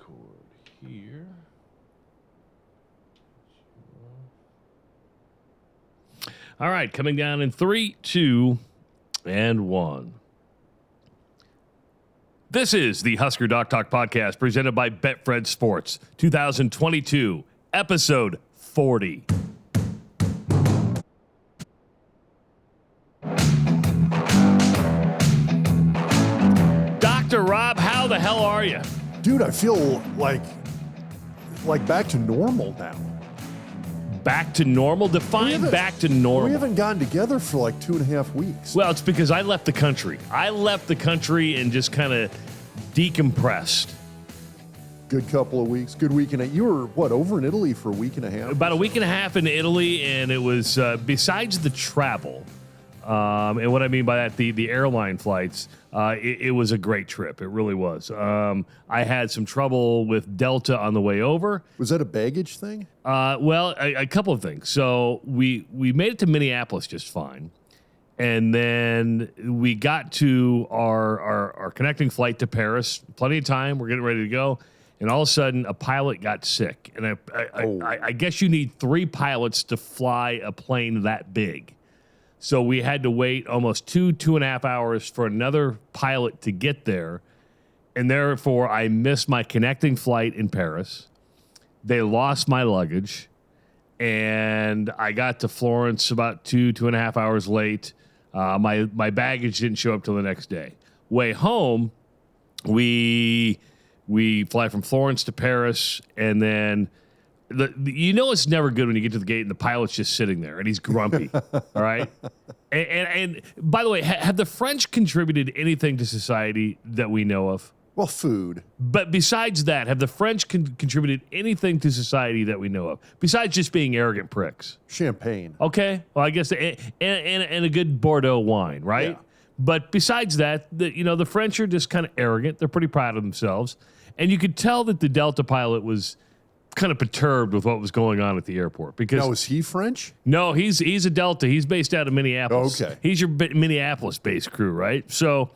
record here. All right, coming down in 3, 2, and 1. This is the Husker Doc Talk podcast presented by Betfred Sports, 2022, episode 40. Dr. Rob, how the hell are you? Dude, I feel like back to normal now. Back to normal? Define back to normal. We haven't gotten together for like 2.5 weeks. Well, it's because I left the country. I left the country and just kind of decompressed. Good couple of weeks. Good week and a half. You were, what, over in Italy for a week and a half? About a week and a half in Italy, and it was, besides the travel, and what I mean by that, the airline flights, it was a great trip. It really was. I had some trouble with Delta on the way over. Was that a baggage thing? Well, a couple of things. So we made it to Minneapolis just fine. And then we got to our connecting flight to Paris. Plenty of time. We're getting ready to go. And all of a sudden, a pilot got sick. And I guess you need 3 pilots to fly a plane that big. So we had to wait almost 2.5 hours for another pilot to get there. And therefore, I missed my connecting flight in Paris. They lost my luggage. And I got to Florence about 2.5 hours late. My baggage didn't show up till the next day. Way home, we fly from Florence to Paris, and then it's never good when you get to the gate and the pilot's just sitting there and he's grumpy. All right. And by the way, have the French contributed anything to society that we know of? Well, food. But besides that, have the French contributed anything to society that we know of? Besides just being arrogant pricks? Champagne. Okay. Well, I guess, and a good Bordeaux wine, right? Yeah. But besides that, the French are just kind of arrogant. They're pretty proud of themselves. And you could tell that the Delta pilot was kind of perturbed with what was going on at the airport. Because now, is he French? No, he's a Delta. He's based out of Minneapolis. Okay. He's your Minneapolis-based crew, right? So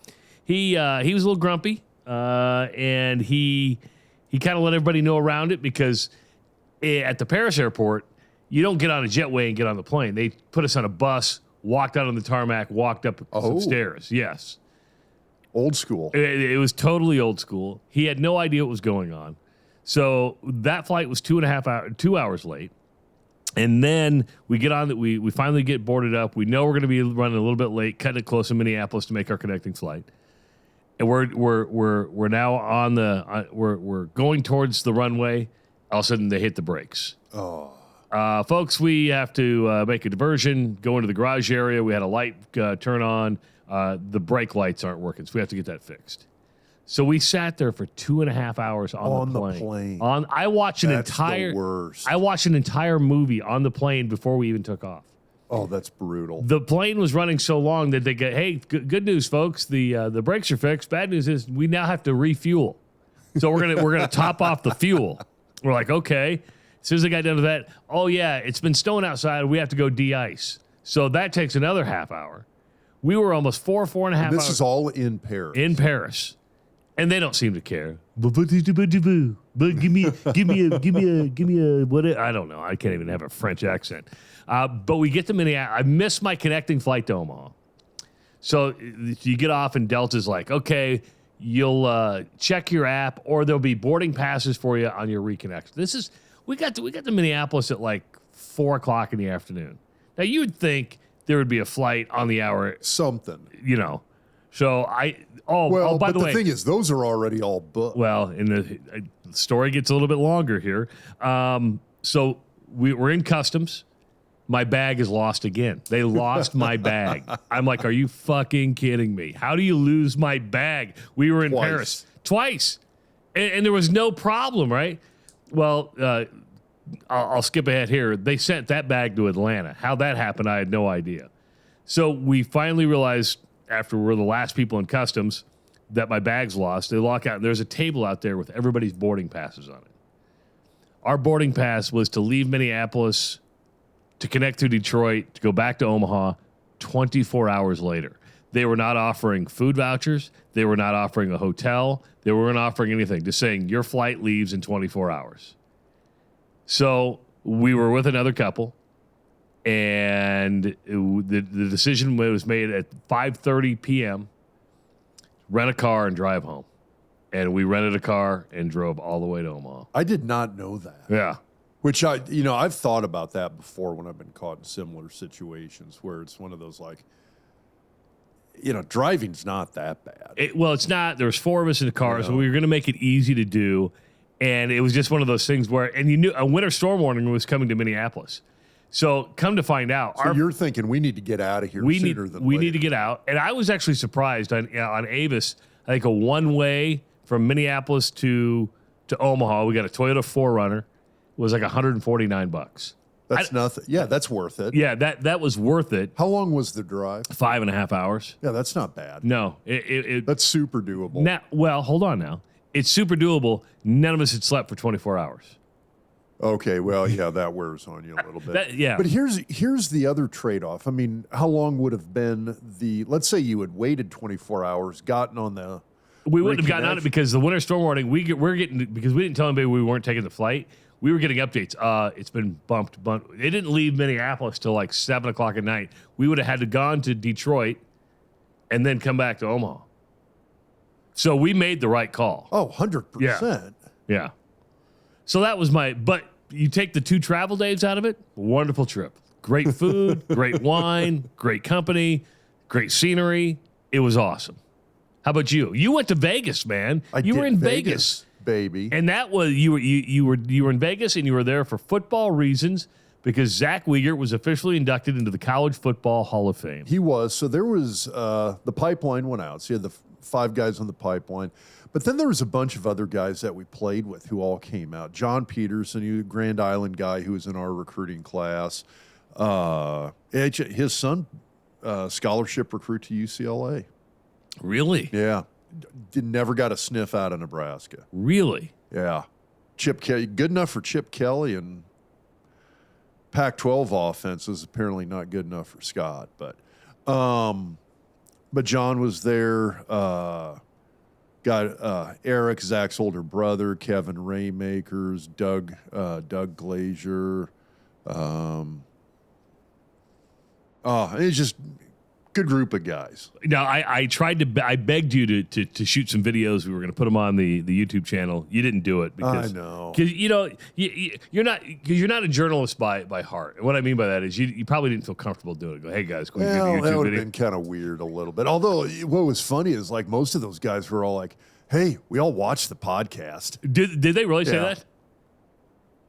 he was a little grumpy. And he kind of let everybody know around it because at the Paris airport, you don't get on a jetway and get on the plane. They put us on a bus, walked out on the tarmac, walked up some stairs. Yes. Old school. It was totally old school. He had no idea what was going on. So that flight was 2 hours late. And then we get on that. We finally get boarded up. We know we're going to be running a little bit late, cutting it close to Minneapolis to make our connecting flight. And we're now on we're going towards the runway. All of a sudden, they hit the brakes. Oh, folks, we have to make a diversion. Go into the garage area. We had a light turn on. The brake lights aren't working, so we have to get that fixed. So we sat there for 2.5 hours on the plane. I watched an entire movie on the plane before we even took off. Oh, that's brutal. The plane was running so long that they get, hey, good news, folks. The brakes are fixed. Bad news is we now have to refuel. So we're gonna top off the fuel. We're like, okay. As soon as I got down to that, oh yeah, it's been snowing outside. We have to go de-ice. So that takes another half hour. We were almost 4.5 hours. This is all in Paris. In Paris, and they don't seem to care. But give me a what? I don't know. I can't even have a French accent. But we get to Minneapolis. I missed my connecting flight to Omaha. So you get off and Delta's like, okay, you'll check your app or there'll be boarding passes for you on your reconnect. We got to Minneapolis at like 4:00 in the afternoon. Now you would think there would be a flight on the hour. Something. So by the way, the thing is, those are already all booked. Well, the story gets a little bit longer here. So we're in customs. My bag is lost again. They lost my bag. I'm like, are you fucking kidding me? How do you lose my bag? We were in Paris twice, and there was no problem, right? Well, I'll skip ahead here. They sent that bag to Atlanta. How that happened, I had no idea. So we finally realized after we're the last people in customs that my bag's lost. They lock out. And there's a table out there with everybody's boarding passes on it. Our boarding pass was to leave Minneapolis, to connect to Detroit, to go back to Omaha 24 hours later. They were not offering food vouchers. They were not offering a hotel. They weren't offering anything. Just saying your flight leaves in 24 hours. So we were with another couple, and the decision was made at 5:30 p.m. Rent a car and drive home. And we rented a car and drove all the way to Omaha. I did not know that. Yeah. Which I've thought about that before when I've been caught in similar situations where it's one of those like, driving's not that bad. It's not. There was 4 of us in the car, so we were going to make it easy to do. And it was just one of those things where, and you knew a winter storm warning was coming to Minneapolis. So come to find out. So you're thinking we need to get out of here sooner than later. We need to get out. And I was actually surprised on Avis, I think a one-way from Minneapolis to Omaha. We got a Toyota 4Runner. It was like $149. That's nothing. Yeah, that's worth it. Yeah, that was worth it. How long was the drive? 5.5 hours. Yeah, that's not bad. No, that's super doable. Now, well, hold on now. It's super doable. None of us had slept for 24 hours. Okay, well, yeah, that wears on you a little bit. Yeah. But here's the other trade-off. I mean, how long would have been let's say you had waited 24 hours, gotten on the We wouldn't have gotten on it because the winter storm warning, we're getting, because we didn't tell anybody we weren't taking the flight, we were getting updates. It's been bumped. It didn't leave Minneapolis till like 7 o'clock at night. We would have had to gone to Detroit and then come back to Omaha. So we made the right call. Oh, 100%. Yeah. So that was but you take the 2 travel days out of it, wonderful trip. Great food, great wine, great company, great scenery. It was awesome. How about you? You went to Vegas, man. You were in Vegas, baby. and that was you were in Vegas, and you were there for football reasons because Zach Wiegert was officially inducted into the College Football Hall of Fame. He was. So there was the pipeline went out. So you had the 5 guys on the pipeline. But then there was a bunch of other guys that we played with who all came out. John Peterson, a Grand Island guy who was in our recruiting class. His son, scholarship recruit to UCLA. Really? Yeah. Never got a sniff out of Nebraska. Really? Yeah. Chip Kelly, good enough for Chip Kelly, and Pac-12 offense is apparently not good enough for Scott. But John was there. Got Eric, Zach's older brother, Kevin Raymakers, Doug Glazier. It's just good group of guys. Now, I begged you to shoot some videos. We were going to put them on the YouTube channel. You didn't do it because I know, because you're not a journalist by heart. And what I mean by that is you probably didn't feel comfortable doing it. Go, hey guys, can we do the YouTube that would video? have been kind of weird a little bit. Although what was funny is like most of those guys were all like, "Hey, we all watched the podcast." Did they really say that?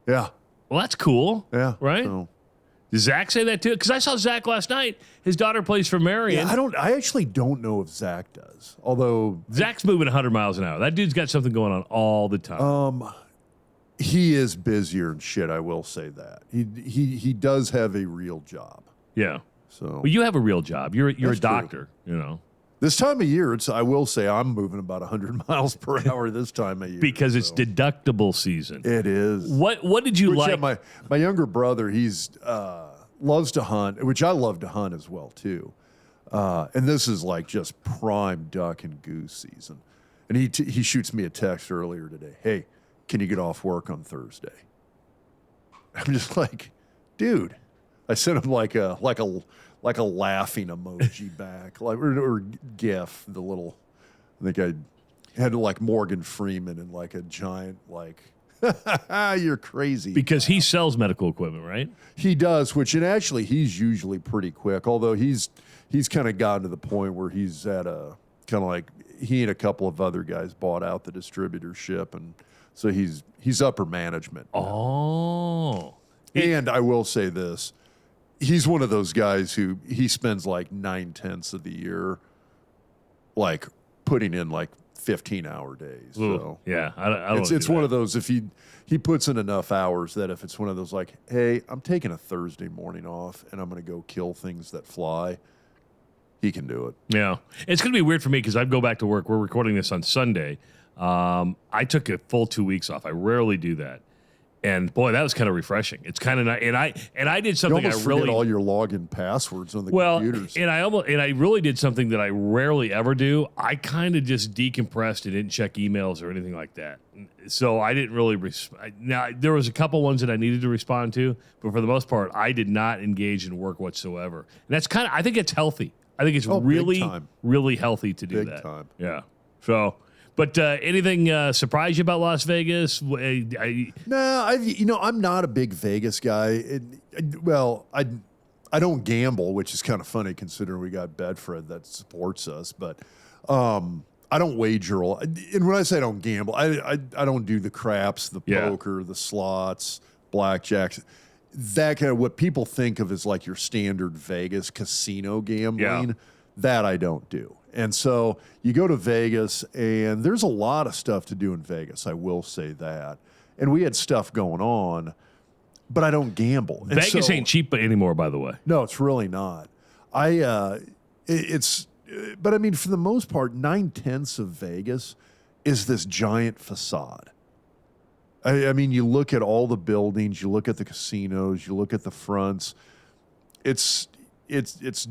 Yeah. Well, that's cool. Yeah. Right. So. Did Zach say that too? Because I saw Zach last night. His daughter plays for Marion. Yeah, I actually don't know if Zach does. Although Zach's moving 100 miles an hour. That dude's got something going on all the time. He is busier and shit. I will say that he does have a real job. Yeah. So well, you have a real job. You're a doctor. True. You know. This time of year, I will say I'm moving about 100 miles per hour this time of year. Because it's deductible season. It is. What did you like? Yeah, my younger brother, he's loves to hunt, which I love to hunt as well, too. And this is like just prime duck and goose season. And he shoots me a text earlier today. Hey, can you get off work on Thursday? I'm just like, dude. I sent him like a laughing emoji back, like or GIF. The little, I think I had like Morgan Freeman and like a giant like, you're crazy. Because he sells medical equipment, right? He does, and actually he's usually pretty quick. Although he's kind of gotten to the point where he's at a kind of like he and a couple of other guys bought out the distributorship, and so he's upper management now. Oh, and I will say this. He's one of those guys who he spends like 9/10 of the year, like putting in like 15-hour days. Ooh, so yeah, I don't. It's one of those. If he puts in enough hours that if it's one of those like, hey, I'm taking a Thursday morning off and I'm going to go kill things that fly, he can do it. Yeah, it's going to be weird for me because I go back to work. We're recording this on Sunday. I took a full 2 weeks off. I rarely do that. And boy, that was kind of refreshing. It's kind of nice. And I did You something almost I forget really all your login passwords on the well, computers. and I really did something that I rarely ever do. I kind of just decompressed and didn't check emails or anything like that. So I didn't really now there was a couple ones that I needed to respond to, but for the most part, I did not engage in work whatsoever. And that's kind of I think it's healthy. I think it's really really healthy to do Big that. time. Yeah. So. But anything surprise you about Las Vegas? No, I'm not a big Vegas guy. I don't gamble, which is kind of funny considering we got Bedford that supports us. But I don't wager. And when I say I don't gamble, I don't do the craps, the poker, the slots, blackjacks. That kind of what people think of as like your standard Vegas casino gambling. Yeah. That I don't do. And so you go to Vegas, and there's a lot of stuff to do in Vegas. I will say that. And we had stuff going on, but I don't gamble. And Vegas ain't cheap anymore, by the way. No, it's really not. But I mean, for the most part, 9/10 of Vegas is this giant facade. I mean, you look at all the buildings, you look at the casinos, you look at the fronts. It's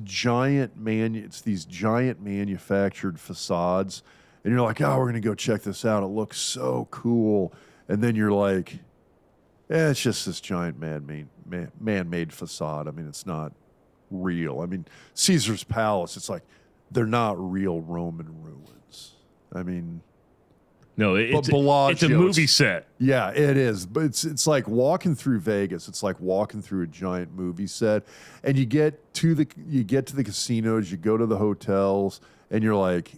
giant it's these giant manufactured facades, and you're like, oh, we're gonna go check this out. It looks so cool, and then you're like, it's just this giant man-made facade. I mean, it's not real. I mean, Caesar's Palace. It's like they're not real Roman ruins. I mean. No, it's a movie set. Yeah, it is. But it's like walking through Vegas. It's like walking through a giant movie set. And you get to the casinos, you go to the hotels, and you're like,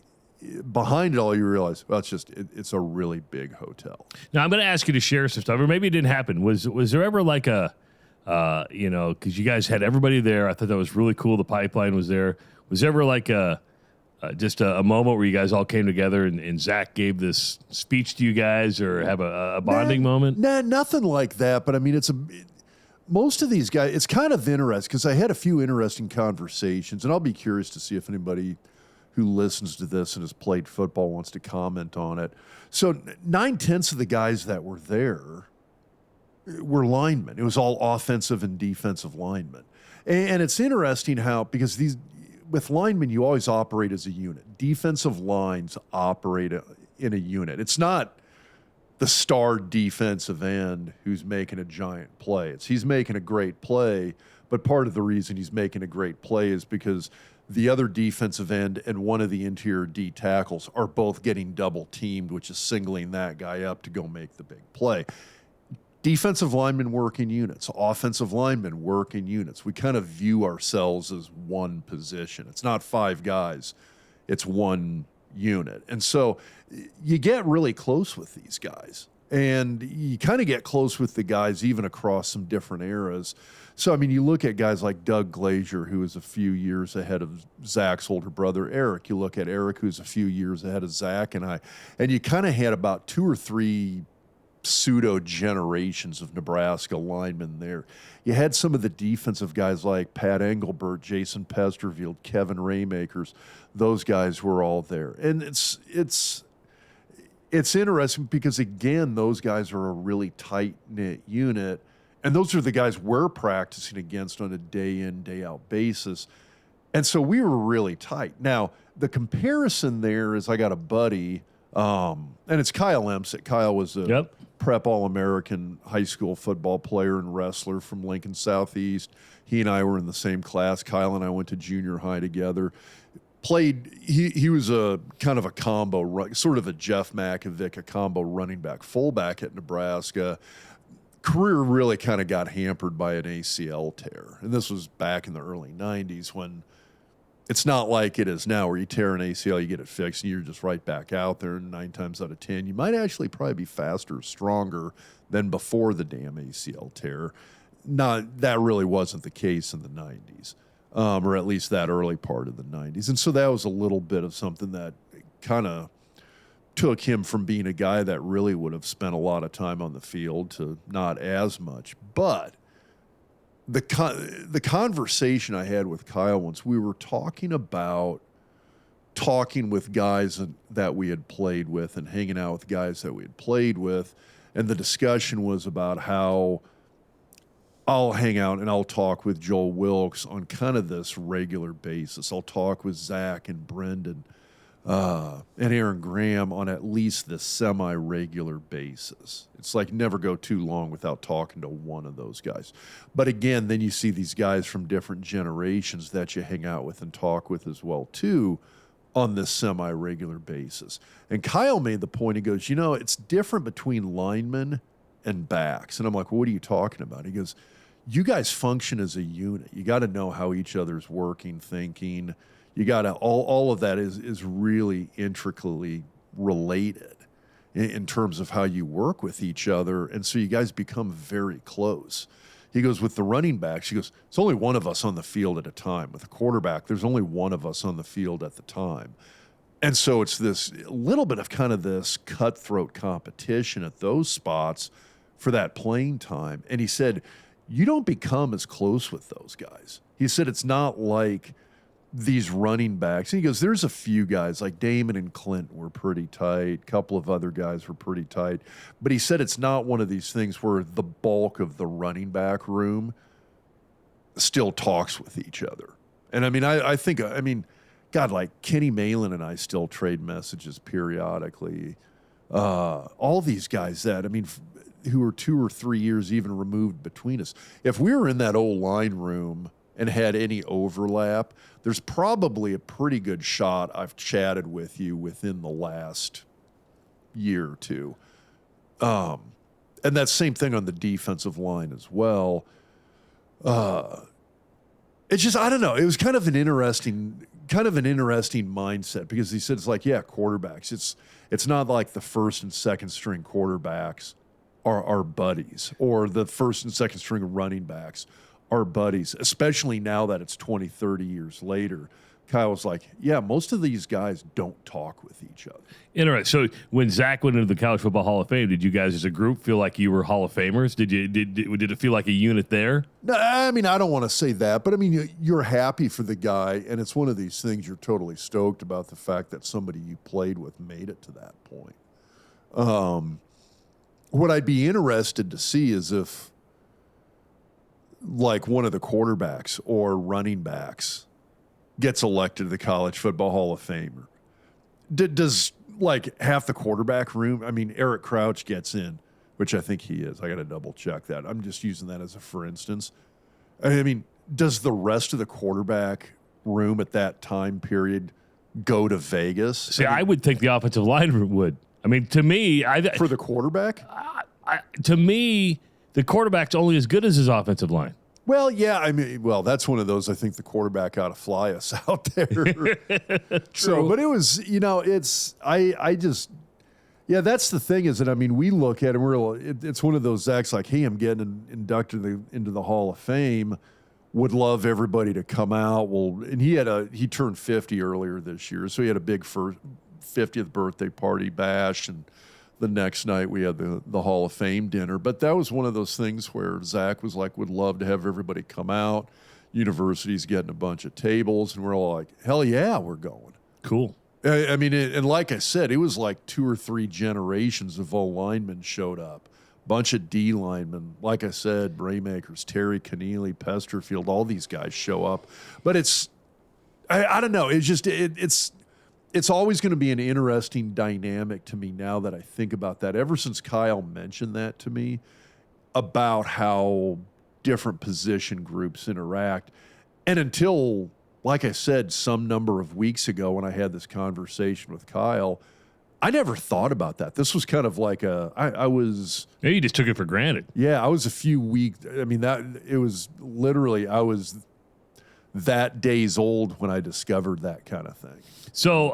behind it all, you realize, well, it's a really big hotel. Now I'm going to ask you to share some stuff, or maybe it didn't happen. Was there ever like a, because you guys had everybody there. I thought that was really cool. The pipeline was there. Was there ever like just a moment where you guys all came together and Zach gave this speech to you guys, or have a bonding moment? Nah, nothing like that. But I mean, most of these guys, it's kind of interesting because I had a few interesting conversations, and I'll be curious to see if anybody who listens to this and has played football wants to comment on it. So 9/10 of the guys that were there were linemen. It was all offensive and defensive linemen. And it's interesting how, because with linemen, you always operate as a unit. Defensive lines operate in a unit. It's not the star defensive end who's making a giant play. He's making a great play, but part of the reason he's making a great play is because the other defensive end and one of the interior D tackles are both getting double teamed, which is singling that guy up to go make the big play. Defensive linemen work in units. Offensive linemen work in units. We kind of view ourselves as one position. It's not five guys. It's one unit. And so you get really close with these guys. And you kind of get close with the guys even across some different eras. So, I mean, you look at guys like Doug Glazier, who is a few years ahead of Zach's older brother, Eric. You look at Eric, who's a few years ahead of Zach and I. And you kind of had about 2 or 3 pseudo generations of Nebraska linemen there. You had some of the defensive guys like Pat Engelbert, Jason Pesterfield, Kevin Raymakers. Those guys were all there. And it's interesting because, again, those guys are a really tight-knit unit. And those are the guys we're practicing against on a day-in, day-out basis. And so we were really tight. Now, the comparison there is I got a buddy, and it's Kyle Emsick. Kyle was a prep All-American high school football player and wrestler from Lincoln Southeast. He and I were in the same class. Kyle and I went to junior high together. He was a kind of a combo, sort of a Jeff Makovic, a combo running back, fullback at Nebraska. Career really kind of got hampered by an ACL tear. And this was back in the early 90s when it's not like it is now where you tear an ACL, you get it fixed, and you're just right back out there. And 9 times out of 10, you might actually probably be faster, stronger than before the damn ACL tear. That really wasn't the case in the 90s, or at least that early part of the 90s. And so that was a little bit of something that kind of took him from being a guy that really would have spent a lot of time on the field to not as much. But the conversation I had with Kyle once, we were talking with guys that we had played with and hanging out with guys that we had played with. And the discussion was about how I'll hang out and I'll talk with Joel Wilkes on kind of this regular basis. I'll talk with Zach and Brendan and Aaron Graham on at least this semi-regular basis. It's like never go too long without talking to one of those guys. But again, then you see these guys from different generations that you hang out with and talk with as well too on this semi-regular basis. And Kyle made the point, he goes, you know, it's different between linemen and backs. And I'm like, well, what are you talking about? He goes, you guys function as a unit. You got to know how each other's working, thinking. You got to, all of that is really intricately related in terms of how you work with each other. And so you guys become very close. He goes, with the running backs, he goes, it's only one of us on the field at a time. With a quarterback, there's only one of us on the field at the time. And so it's this little bit of kind of this cutthroat competition at those spots for that playing time. And he said, you don't become as close with those guys. He said, it's not like these running backs. And he goes, there's a few guys like Damon and Clint were pretty tight. A couple of other guys were pretty tight. But he said it's not one of these things where the bulk of the running back room still talks with each other. And I mean, I think, God, like Kenny Malin and I still trade messages periodically. All these guys that, who are 2 or 3 years even removed between us. If we were in that old line room and had any overlap, there's probably a pretty good shot I've chatted with you within the last year or two. And that same thing on the defensive line as well. It's just, I don't know. It was kind of an interesting mindset, because he said, it's like, yeah, quarterbacks. It's not like the first and second string quarterbacks are buddies, or the first and second string running backs are buddies, especially now that it's 20, 30 years later. Kyle was like, yeah, most of these guys don't talk with each other. Interesting. So when Zach went into the College Football Hall of Fame, did you guys as a group feel like you were Hall of Famers? Did it feel like a unit there? No, I don't want to say that, but you're happy for the guy, and it's one of these things you're totally stoked about, the fact that somebody you played with made it to that point. What I'd be interested to see is if, like, one of the quarterbacks or running backs gets elected to the College Football Hall of Fame. Does like half the quarterback room, Eric Crouch gets in, which I think he is. I got to double check that. I'm just using that as a for instance. Does the rest of the quarterback room at that time period go to Vegas? See, I would think the offensive line room would. To me, for the quarterback? To me, the quarterback's only as good as his offensive line. Well, yeah, that's one of those, I think the quarterback ought to fly us out there. True. So, but it was, that's the thing is that, we look at it, it's one of those acts like, hey, I'm getting inducted into the Hall of Fame, would love everybody to come out. Well, and he turned 50 earlier this year, so he had a big 50th birthday party bash, and the next night we had the Hall of Fame dinner. But that was one of those things where Zach was like, would love to have everybody come out. University's getting a bunch of tables, and we're all like, hell yeah, we're going. Cool. And like I said, it was like 2 or 3 generations of O linemen showed up. Bunch of D linemen. Like I said, Braymakers, Terry Keneally, Pesterfield, all these guys show up. But it's, I don't know. It's just, it's always going to be an interesting dynamic to me now that I think about that. Ever since Kyle mentioned that to me about how different position groups interact. And until, like I said, some number of weeks ago when I had this conversation with Kyle, I never thought about that. This was kind of like I was... Yeah, you just took it for granted. Yeah, I was a few weeks... it was literally, I was that days old when I discovered that kind of thing. So,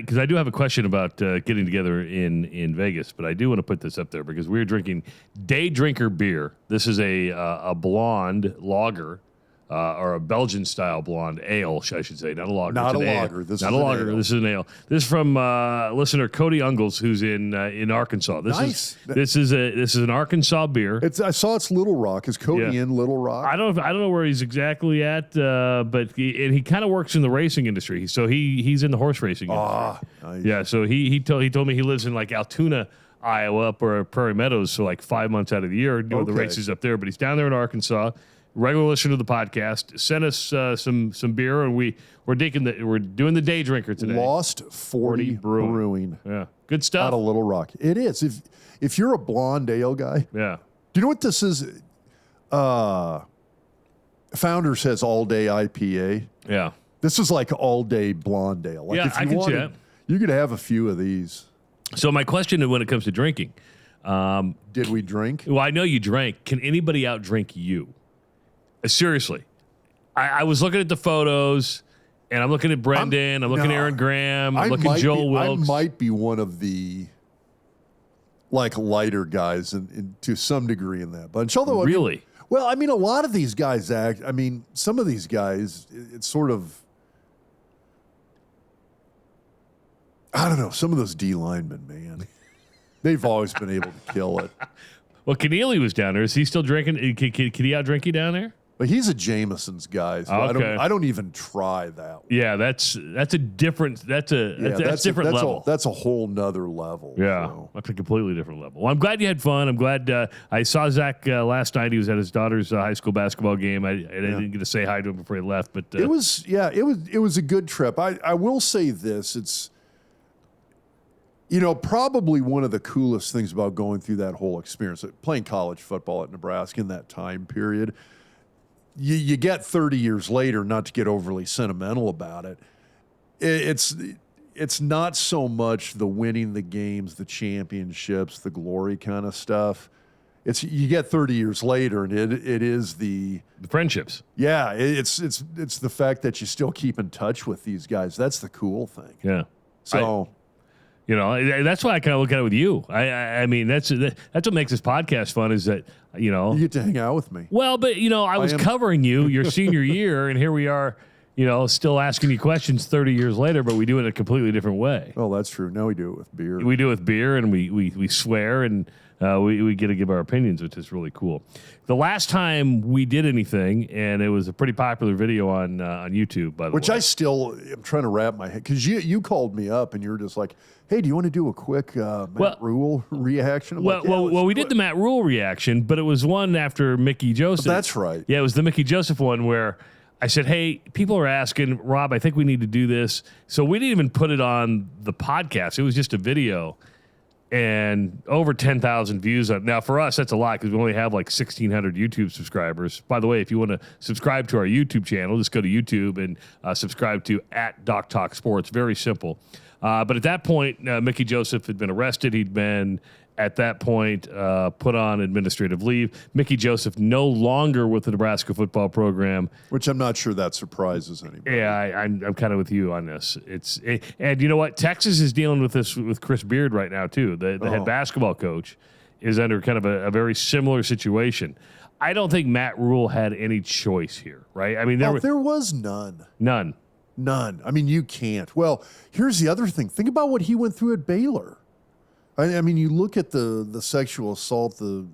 because I do have a question about getting together in Vegas, but I do want to put this up there because we're drinking Day Drinker beer. This is a blonde lager, or a Belgian-style blonde ale, I should say, not a lager. Not a lager. This is an ale. This is from listener Cody Ungles, who's in Arkansas. Nice. This is an Arkansas beer. I saw it's Little Rock. Is Cody in Little Rock? I don't know where he's exactly at, but he kind of works in the racing industry. So he's in the horse racing industry. Nice. Yeah. So he told me he lives in like Altoona, Iowa up or Prairie Meadows, so like 5 months out of the year doing the Okay. races up there. But he's down there in Arkansas. Regular listener to the podcast. Sent us some beer, and we're doing the day drinker today. Lost 40 Brewing Yeah, good out stuff. of Little Rock. It is. If you're a blonde ale guy, Yeah, do you know what this is? Founders has all day IPA. yeah. This is like all day blonde ale. Like Yeah, I can see that. you could have a few of these. So my question when it comes to drinking, Did we drink? well, I know you drank. Can anybody outdrink you? Seriously, I was looking at the photos, and I'm looking at Brendan. I'm looking at Aaron Graham. I'm looking at Joel Wilkes. I might be one of the like lighter guys to some degree in that bunch. Although Really? I mean, a lot of these guys act. I mean, some of these guys, it's sort of. I don't know. Some of those D linemen, man, they've always been able to kill it. Well, Keneally was down there. Is he still drinking? Can he outdrink you down there? But he's a Jameson's guy, so Okay. I don't even try that one. Yeah, that's a different. That's different level. That's a whole nother level. Yeah, so. that's a completely different level. Well, I'm glad you had fun. I'm glad I saw Zach last night. He was at his daughter's high school basketball game. I didn't get to say hi to him before he left, but It was a good trip. I will say this, it's probably one of the coolest things about going through that whole experience, playing college football at Nebraska in that time period. You get 30 years later, not to get overly sentimental about it, it's not so much the winning the games, the championships, the glory kind of stuff. It's you get 30 years later, and it is the friendships. Yeah, it's the fact that you still keep in touch with these guys. That's the cool thing. Yeah. So, that's why I kind of look at it with you. I mean, that's what makes this podcast fun is that, you get to hang out with me. Well, but, I was covering you your senior year, and here we are, still asking you questions 30 years later, but we do it in a completely different way. Oh, that's true. Now we do it with beer. We do it with beer, and we swear, and we get to give our opinions, which is really cool. The last time we did anything, and it was a pretty popular video on YouTube, by the way. Which I still am trying to wrap my head, because you called me up, and you were just like, hey, do you want to do a quick Matt Rule reaction? We did the Matt Rule reaction, but it was one after Mickey Joesph. That's right. Yeah, it was the Mickey Joesph one where I said, hey, people are asking, Rob, I think we need to do this. So we didn't even put it on the podcast. It was just a video. And over 10,000 views. Now, for us, that's a lot because we only have like 1,600 YouTube subscribers. By the way, if you want to subscribe to our YouTube channel, just go to YouTube and subscribe to @DocTalkSports. Very simple. But at that point, Mickey Joesph had been arrested. He'd been, at that point, put on administrative leave. Mickey Joesph no longer with the Nebraska football program. Which I'm not sure that surprises anybody. Yeah, I'm kind of with you on this. And you know what? Texas is dealing with this with Chris Beard right now, too. The head basketball coach is under kind of a very similar situation. I don't think Matt Rule had any choice here, right? I mean, there was none. None. I mean, you can't. Well, here's the other thing. Think about what he went through at Baylor. I mean, you look at the sexual assault, the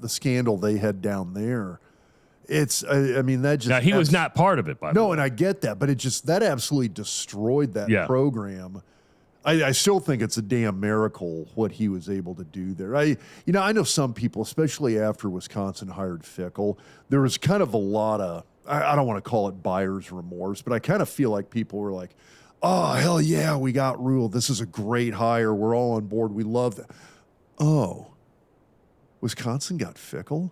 scandal they had down there. I mean, that just... Now, he was not part of it, by the way. No, and I get that, but that absolutely destroyed that program. I still think it's a damn miracle what he was able to do there. I know some people, especially after Wisconsin hired Fickle, there was kind of a lot of... I don't want to call it buyer's remorse, but I kind of feel like people were like, oh, hell yeah, we got Rule. This is a great hire. We're all on board. We love that. Oh, Wisconsin got Fickle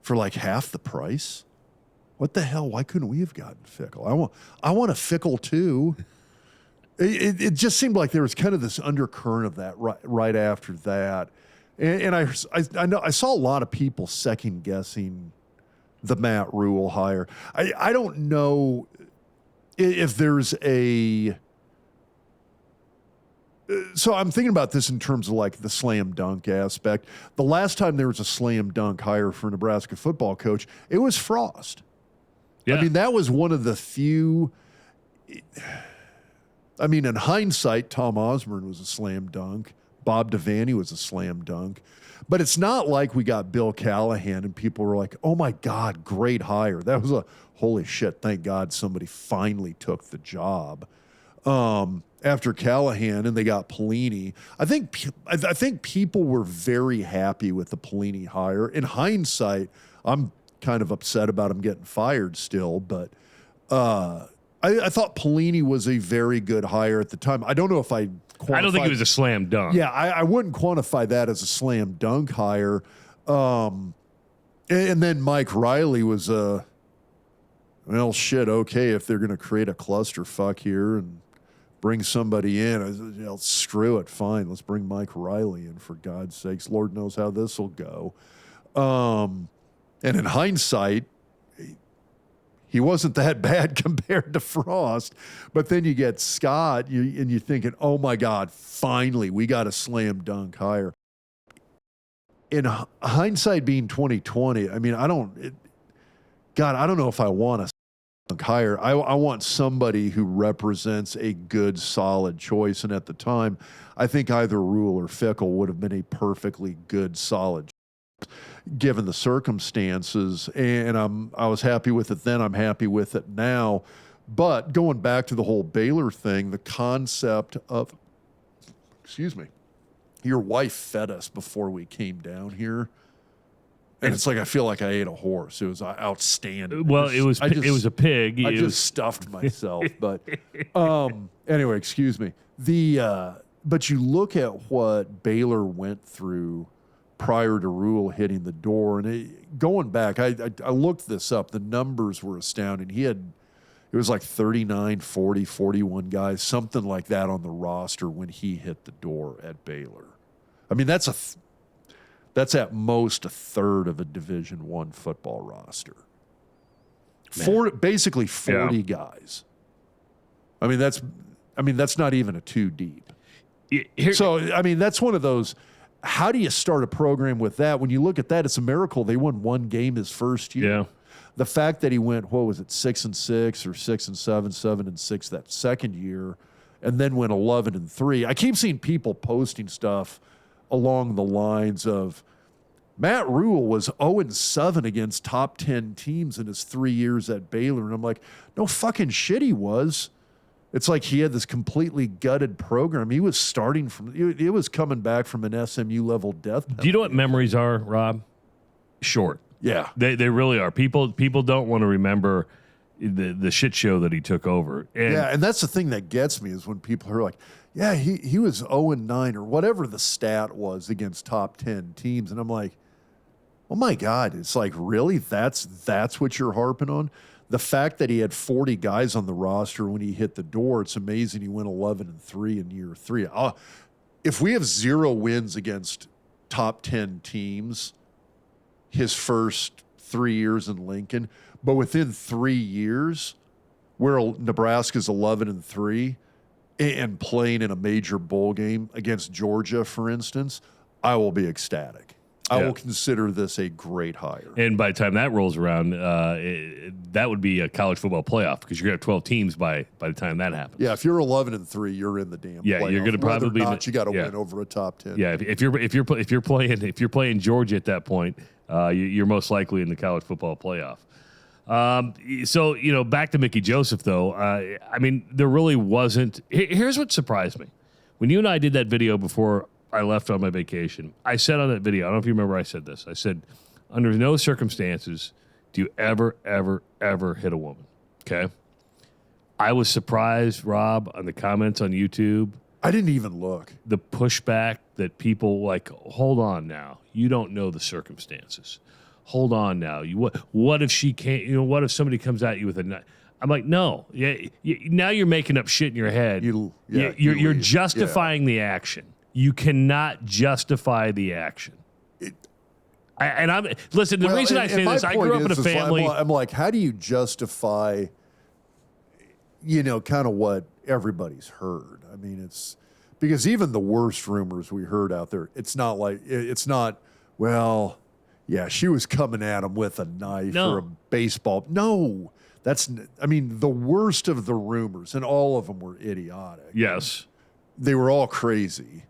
for like half the price? What the hell? Why couldn't we have gotten Fickle? I want a Fickle too. It just seemed like there was kind of this undercurrent of that right after that. And I saw a lot of people second guessing the Matt Rule hire. I don't know if there's so I'm thinking about this in terms of like the slam dunk aspect. The last time there was a slam dunk hire for a Nebraska football coach, it was Frost. Yeah. I mean, that was one of the few. I mean, in hindsight, Tom Osborne was a slam dunk. Bob Devaney was a slam dunk. But it's not like we got Bill Callahan and people were like, oh my God, great hire. That was holy shit, thank God somebody finally took the job. And after Callahan, and they got Pelini. I think people were very happy with the Pelini hire. In hindsight, I'm kind of upset about him getting fired still, but I thought Pelini was a very good hire at the time. I don't know if I don't think it was a slam dunk. Yeah, I wouldn't quantify that as a slam dunk hire. And then Mike Riley was well, shit, okay, if they're going to create a clusterfuck here and bring somebody in, screw it, fine. Let's bring Mike Riley in, for God's sakes. Lord knows how this will go. And in hindsight, he wasn't that bad compared to Frost. But then you get Scott, and you're thinking, oh, my God, finally, we got a slam dunk hire. In hindsight being 2020, I mean, I don't know if I want a dunk hire. I want somebody who represents a good, solid choice. And at the time, I think either Rule or Fickle would have been a perfectly good, solid choice, given the circumstances. And I was happy with it then. I'm happy with it now. But going back to the whole Baylor thing, the concept of, your wife fed us before we came down here. And it's like I feel like I ate a horse. It was outstanding. Well, it was a pig. I just stuffed myself. But anyway, excuse me. But you look at what Baylor went through prior to Rule hitting the door, and going back, I looked this up. The numbers were astounding. It was like 39, 40, 41 guys, something like that on the roster when he hit the door at Baylor. I mean, that's at most a third of a Division I football roster. Basically 40 guys. I mean, that's not even a two deep. So, I mean, that's one of those. How do you start a program with that? When you look at that, it's a miracle they won one game his first year. Yeah. The fact that he went, 6-6 or 6-7, 7-6 that second year, and then went 11-3. I keep seeing people posting stuff along the lines of Matt Rule was 0-7 against top 10 teams in his 3 years at Baylor. And I'm like, no fucking shit he was. It's like he had this completely gutted program. He was starting it was coming back from an SMU level death penalty. Do you know what memories are, Rob? Short. Yeah. They really are. People don't want to remember the shit show that he took over. And that's the thing that gets me is when people are like, yeah, he was 0-9 or whatever the stat was against top 10 teams. And I'm like, oh my God, it's like, really? That's what you're harping on? The fact that he had 40 guys on the roster when he hit the door, it's amazing he went 11-3 in year 3. If we have 0 wins against top 10 teams his first 3 years in Lincoln, but within 3 years, where Nebraska's 11-3 and playing in a major bowl game against Georgia, for instance, I will be ecstatic. I will consider this a great hire. And by the time that rolls around, that would be a college football playoff because you're going to have 12 teams by the time that happens. Yeah, if you're 11-3, you're in the damn playoff. Yeah, you're going to probably you got to win over a top 10. Yeah, if you're playing Georgia at that point, you're most likely in the college football playoff. So back to Mickey Joesph though. I mean, there really wasn't. Here's what surprised me when you and I did that video before I left on my vacation. I said on that video, I don't know if you remember, I said this. I said, under no circumstances do you ever, ever, ever hit a woman. Okay. I was surprised, Rob, on the comments on YouTube. I didn't even look. The pushback that people like, hold on now. You don't know the circumstances. Hold on now. What if she can't, what if somebody comes at you with a knife? I'm like, no. Now you're making up shit in your head. You're justifying the action. You cannot justify the action. Listen. The reason I say this, I grew up in a family. I'm like, how do you justify, kind of what everybody's heard? I mean, it's because even the worst rumors we heard out there, it's not, well, yeah, she was coming at him with a knife or a baseball. No, the worst of the rumors, and all of them were idiotic. Yes. They were all crazy.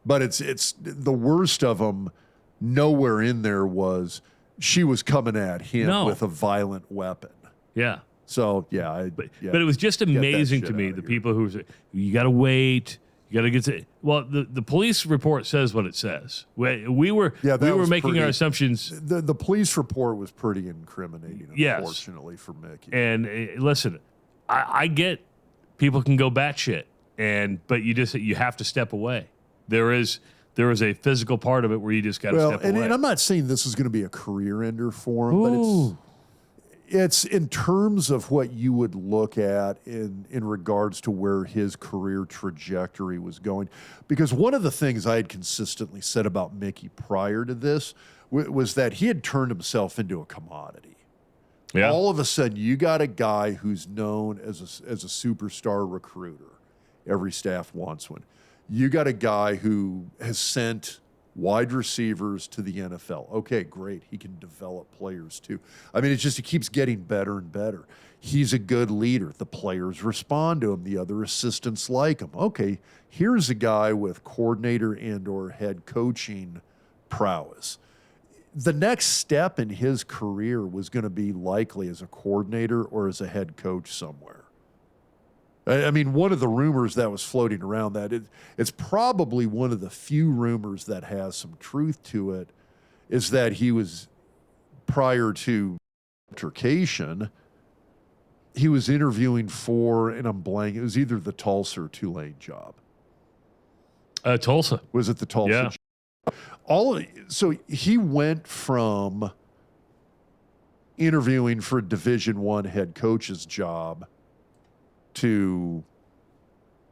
But it's the worst of them. Nowhere in there was she was coming at him with a violent weapon. Yeah. So yeah, But it was just amazing to me, the people who say, you got to wait, you got to get to. Well, the police report says what it says. We were making our assumptions. The police report was pretty incriminating, unfortunately, for Mickey. And listen, I get people can go batshit, but you have to step away. There is a physical part of it where you just got to step away. And I'm not saying this is going to be a career ender for him, but it's in terms of what you would look at in regards to where his career trajectory was going. Because one of the things I had consistently said about Mickey prior to this was that he had turned himself into a commodity. Yeah. All of a sudden, you got a guy who's known as a superstar recruiter. Every staff wants one. You got a guy who has sent wide receivers to the NFL. Okay, great. He can develop players too. I mean, he keeps getting better and better. He's a good leader. The players respond to him. The other assistants like him. Okay, here's a guy with coordinator and or head coaching prowess. The next step in his career was going to be likely as a coordinator or as a head coach somewhere. I mean, one of the rumors that was floating around that it's probably one of the few rumors that has some truth to it is that he was, prior to altercation, he was interviewing for, and I'm blanking, it was either the Tulsa or Tulane job. Tulsa. Was it the Tulsa job? So he went from interviewing for a Division I head coach's job to,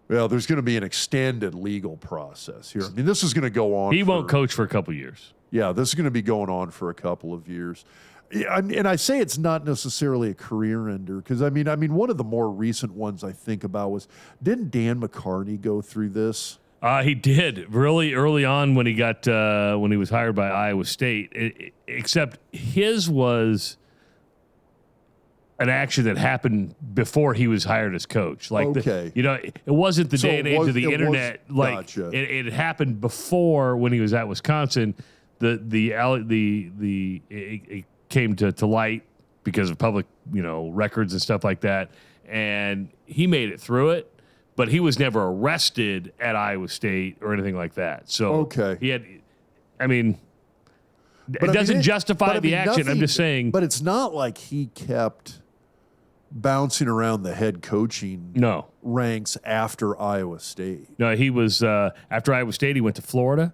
well, there's going to be an extended legal process here. I mean, this is going to go on. He won't coach for a couple of years. Yeah, this is going to be going on for a couple of years. And I say it's not necessarily a career ender because, I mean, one of the more recent ones I think about was, didn't Dan McCarney go through this? He did really early on when he was hired by Iowa State, except his was an action that happened before he was hired as coach. Like, it wasn't the day and age of the internet. It happened before when he was at Wisconsin. It came to light because of public, records and stuff like that. And he made it through it, but he was never arrested at Iowa State or anything like that. So he had, it doesn't justify the action. I'm just saying. But it's not like he kept bouncing around the head coaching ranks after Iowa State. No, he was after Iowa State. He went to Florida,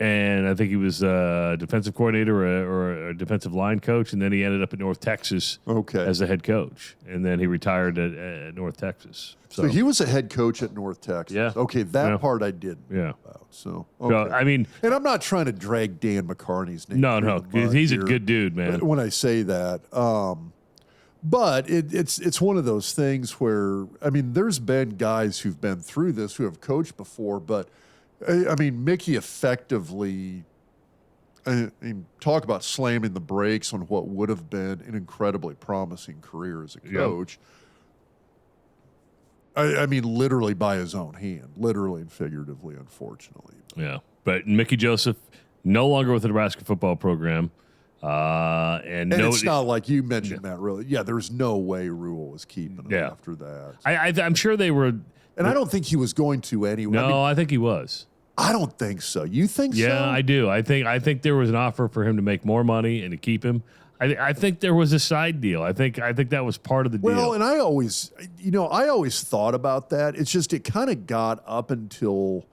and I think he was a defensive coordinator or a defensive line coach, and then he ended up at North Texas as a head coach, and then he retired at North Texas. So he was a head coach at North Texas. Yeah. Okay, that part I did know about. So, and I'm not trying to drag Dan McCarney's name. No, he's a good dude, man. When I say that. But it's one of those things where, I mean, there's been guys who've been through this who have coached before, but I mean, Mickey effectively, talk about slamming the brakes on what would have been an incredibly promising career as a coach. I mean, literally by his own hand, literally and figuratively, unfortunately. Yeah, but Mickey Joesph, no longer with the Nebraska football program. And it's not like you mentioned, Matt, really. Yeah, there's no way Rule was keeping him after that. I'm sure they were. And I don't think he was going to anyway. No, I think he was. I don't think so. You think so? Yeah, I do. I think there was an offer for him to make more money and to keep him. I think there was a side deal. I think that was part of the deal. Well, and I always thought about that. It's just it kind of got up until,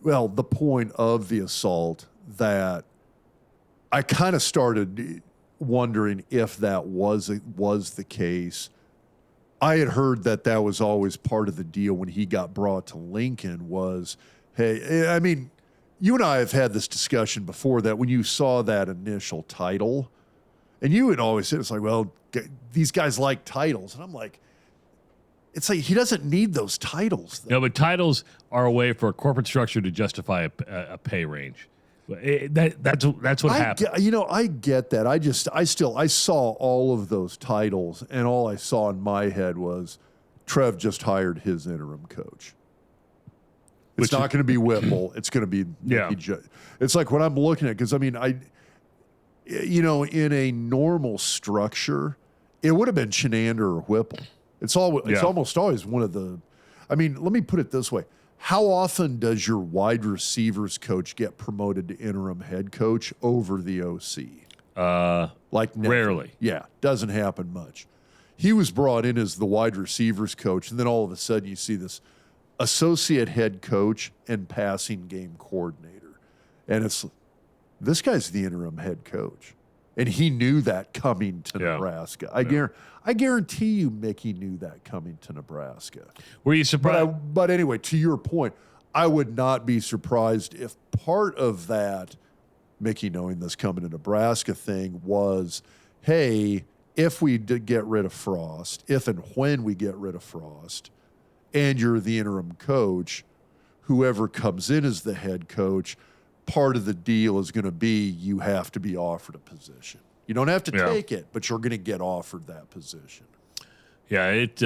the point of the assault that I kind of started wondering if that was the case. I had heard that was always part of the deal when he got brought to Lincoln was, hey, I mean, you and I have had this discussion before that when you saw that initial title, and you would always say, it's like, well, these guys like titles. And I'm like, it's like he doesn't need those titles. No, but titles are a way for a corporate structure to justify a pay range. That's what happened. I get that. I saw all of those titles, and all I saw in my head was Trev just hired his interim coach. It's not going to be Whipple. It's going to be Mickey It's like what I'm looking at, because I mean, in a normal structure, it would have been Chenander or Whipple. It's almost always one of the. I mean, let me put it this way: how often does your wide receivers coach get promoted to interim head coach over the OC? Like never. Rarely. Yeah, doesn't happen much. He was brought in as the wide receivers coach, and then all of a sudden you see this associate head coach and passing game coordinator, and it's this guy's the interim head coach. And he knew that coming to Nebraska. I guarantee you Mickey knew that coming to Nebraska. Were you surprised? But anyway, to your point, I would not be surprised if part of that Mickey knowing this coming to Nebraska thing was, hey, if we did get rid of Frost, if and when we get rid of Frost, and you're the interim coach, whoever comes in as the head coach, part of the deal is going to be you have to be offered a position. You don't have to take it, but you're going to get offered that position. Yeah, it's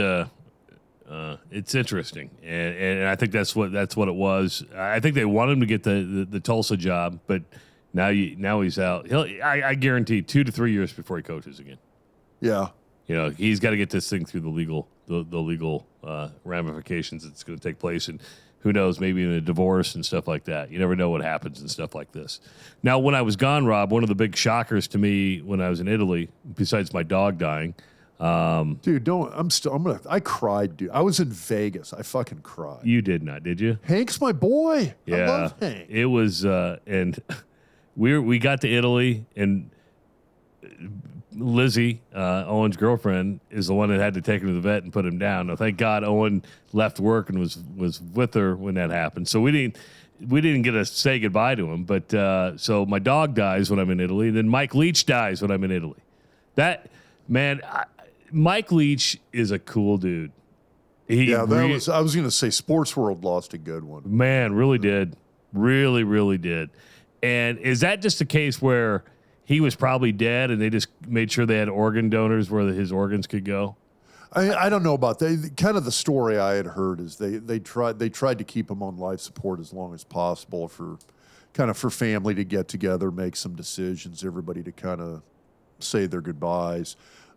interesting, and I think that's what it was. I think they want him to get the Tulsa job, but now he's out. I guarantee 2 to 3 years before he coaches again. Yeah, he's got to get this thing through the legal ramifications that's going to take place, and who knows, maybe in a divorce and stuff like that. You never know what happens and stuff like this. Now, when I was gone, Rob, one of the big shockers to me when I was in Italy, besides my dog dying. Dude, I cried, dude. I was in Vegas. I fucking cried. You did not, did you? Hank's my boy. Yeah. I love Hank. It was, and we got to Italy, and Lizzie, Owen's girlfriend, is the one that had to take him to the vet and put him down. Now, thank God Owen left work and was with her when that happened. So we didn't get to say goodbye to him. But so my dog dies when I'm in Italy. Then Mike Leach dies when I'm in Italy. Mike Leach is a cool dude. I was going to say Sports World lost a good one. Man, really did. Really, really did. And is that just a case where he was probably dead, and they just made sure they had organ donors where his organs could go? I don't know about that. Kind of the story I had heard is they tried to keep him on life support as long as possible for family to get together, make some decisions, everybody to kind of say their goodbyes.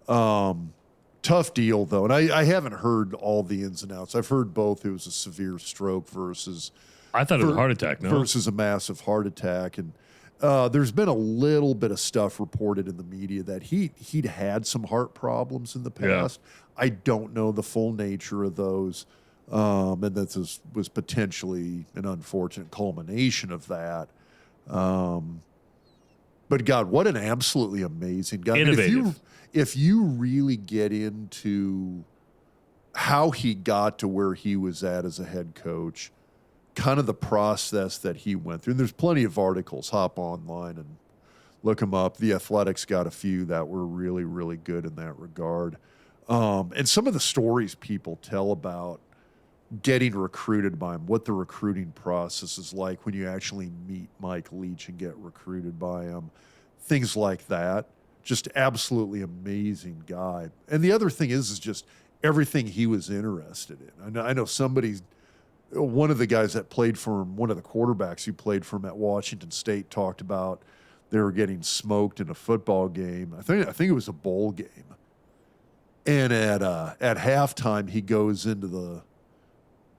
Tough deal though, and I haven't heard all the ins and outs. I've heard both. It was a severe stroke versus I thought it was a heart attack. No, versus a massive heart attack, and. There's been a little bit of stuff reported in the media that he'd had some heart problems in the past. Yeah. I don't know the full nature of those, and that was potentially an unfortunate culmination of that. But God, what an absolutely amazing guy! Innovative. I mean, if you really get into how he got to where he was at as a head coach. Kind of the process that he went through. And there's plenty of articles. Hop online and look them up. The Athletics got a few that were really, really good in that regard. And some of the stories people tell about getting recruited by him, what the recruiting process is like when you actually meet Mike Leach and get recruited by him, things like that. Just absolutely amazing guy. And the other thing is just everything he was interested in. I know one of the guys that played for him, one of the quarterbacks who played for him at Washington State, talked about they were getting smoked in a football game. I think it was a bowl game. And at halftime, he goes into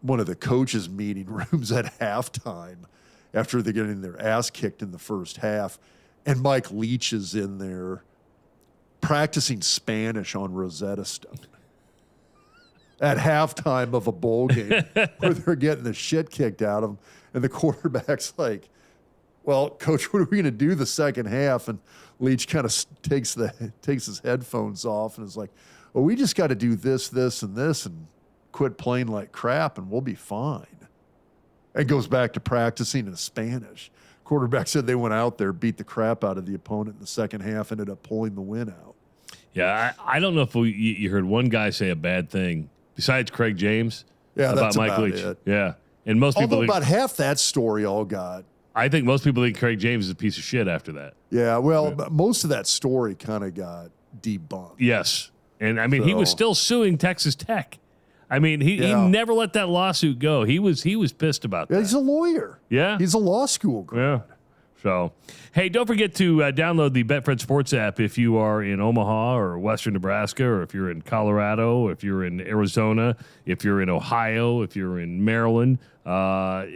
one of the coaches' meeting rooms at halftime after they're getting their ass kicked in the first half, and Mike Leach is in there practicing Spanish on Rosetta Stone. At halftime of a bowl game where they're getting the shit kicked out of them. And the quarterback's like, well, coach, what are we going to do the second half? And Leach kind of takes his headphones off and is like, well, we just got to do this, this, and this and quit playing like crap and we'll be fine. And goes back to practicing in Spanish. Quarterback said they went out there, beat the crap out of the opponent in the second half, ended up pulling the win out. Yeah, I don't know if you heard one guy say a bad thing besides Craig James about Mike Leach. It. Yeah. And most people about half that story all got. I think most people think Craig James is a piece of shit after that. Yeah, well, most of that story kind of got debunked. Yes. And I mean, he was still suing Texas Tech. I mean, he never let that lawsuit go. He was pissed about that. He's a lawyer. Yeah. He's a law school grad. So, hey, don't forget to download the Betfred Sports app if you are in Omaha or Western Nebraska, or if you're in Colorado, if you're in Arizona, if you're in Ohio, if you're in Maryland. Because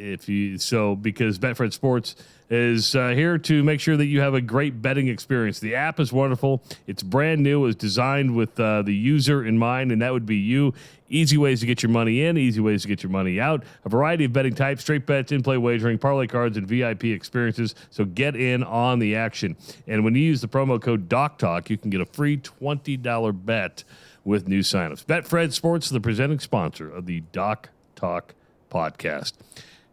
Betfred Sports is here to make sure that you have a great betting experience. The app is wonderful. It's brand new. It's designed with the user in mind, and that would be you. Easy ways to get your money in, easy ways to get your money out. A variety of betting types, straight bets, in-play wagering, parlay cards, and VIP experiences. So get in on the action. And when you use the promo code DocTalk, you can get a free $20 bet with new signups. Betfred Sports, the presenting sponsor of the Doc Talk podcast.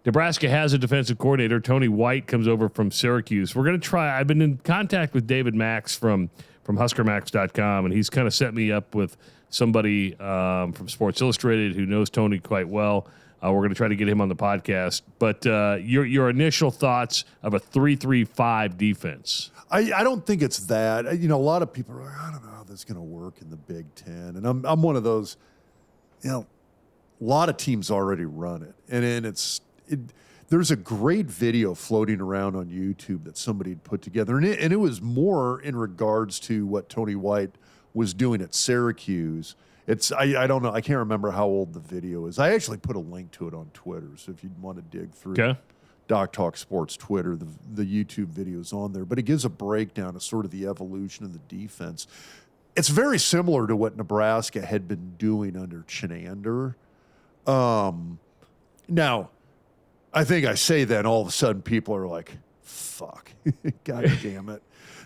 Nebraska has a defensive coordinator. Tony White comes over from Syracuse. We're going to try. I've been in contact with David Max from HuskerMax.com, and he's kind of set me up with somebody from Sports Illustrated who knows Tony quite well. We're going to try to get him on the podcast. But your initial thoughts of a 3-3-5 defense? I don't think it's that. A lot of people are like, I don't know how this is going to work in the Big Ten. And I'm one of those, a lot of teams already run it. And there's a great video floating around on YouTube that somebody had put together. And it was more in regards to what Tony White was doing at Syracuse. I don't know. I can't remember how old the video is. I actually put a link to it on Twitter. So if you'd want to dig through Doc Talk Sports Twitter, the YouTube video is on there. But it gives a breakdown of sort of the evolution of the defense. It's very similar to what Nebraska had been doing under Chinander. Now, I think I say that and all of a sudden people are like, fuck, God damn it.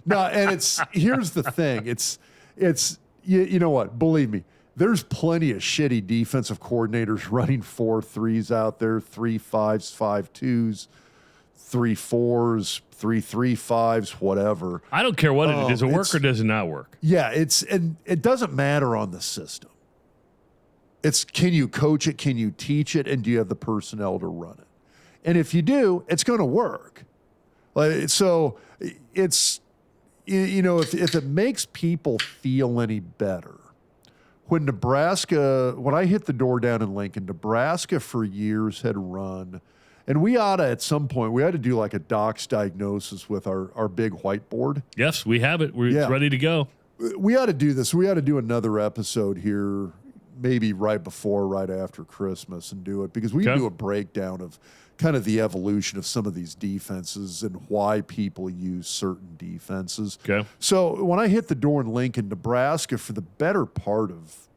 No, and here's the thing. It's you know what? Believe me, there's plenty of shitty defensive coordinators running 4-3s out there, 3-5s, 5-2s, 3-4s, 3-3-5s, whatever. I don't care what it is. Does it work or does it not work? Yeah, and it doesn't matter on the system. It's, can you coach it? Can you teach it? And do you have the personnel to run it? And if you do, it's going to work. So it's, if it makes people feel any better, when I hit the door down in Lincoln, Nebraska for years had run, and we ought to, at some point, we had to do like a doc's diagnosis with our big whiteboard. Yes, we have it. It's ready to go. We ought to do this. We ought to do another episode here, maybe right after Christmas, and do it, because we do a breakdown of kind of the evolution of some of these defenses and why people use certain defenses. Okay. So when I hit the door in Lincoln, Nebraska, for the better part of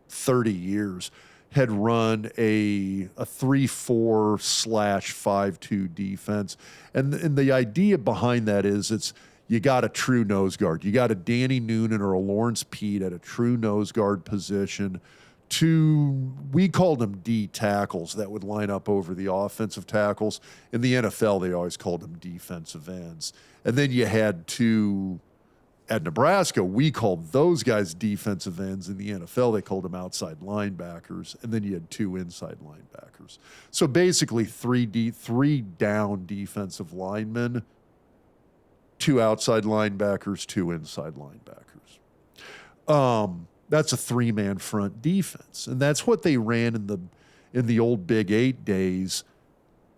30 years, had run a 3-4/5-2 defense. And the idea behind that is you got a true nose guard. You got a Danny Noonan or a Lawrence Pete at a true nose guard position. We called them D tackles that would line up over the offensive tackles. In the NFL, they always called them defensive ends. And then you had two, at Nebraska, we called those guys defensive ends. In the NFL, they called them outside linebackers. And then you had two inside linebackers. So basically three down defensive linemen, two outside linebackers, two inside linebackers. That's a three-man front defense. And that's what they ran in the old Big 8 days.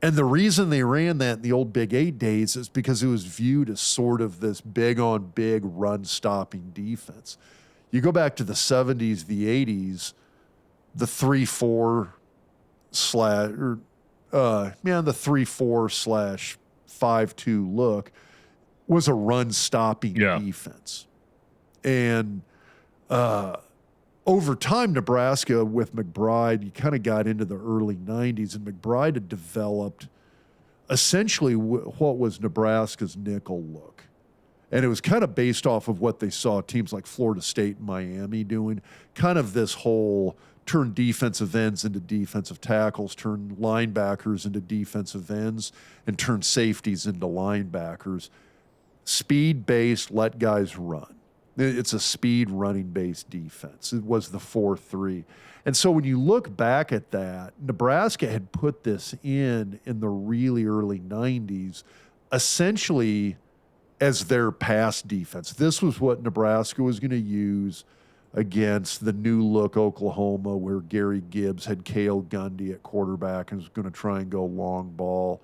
And the reason they ran that in the old Big 8 days is because it was viewed as sort of this big-on-big run-stopping defense. You go back to the 70s, the 80s, the 3-4/5-2 look was a run-stopping defense. And over time, Nebraska with McBride, you kind of got into the early 90s, and McBride had developed essentially what was Nebraska's nickel look. And it was kind of based off of what they saw teams like Florida State and Miami doing, kind of this whole turn defensive ends into defensive tackles, turn linebackers into defensive ends, and turn safeties into linebackers. Speed-based, let guys run. It's a speed running-based defense. It was the 4-3. And so when you look back at that, Nebraska had put this in the really early 90s, essentially as their pass defense. This was what Nebraska was going to use against the new look Oklahoma, where Gary Gibbs had Cale Gundy at quarterback and was going to try and go long ball.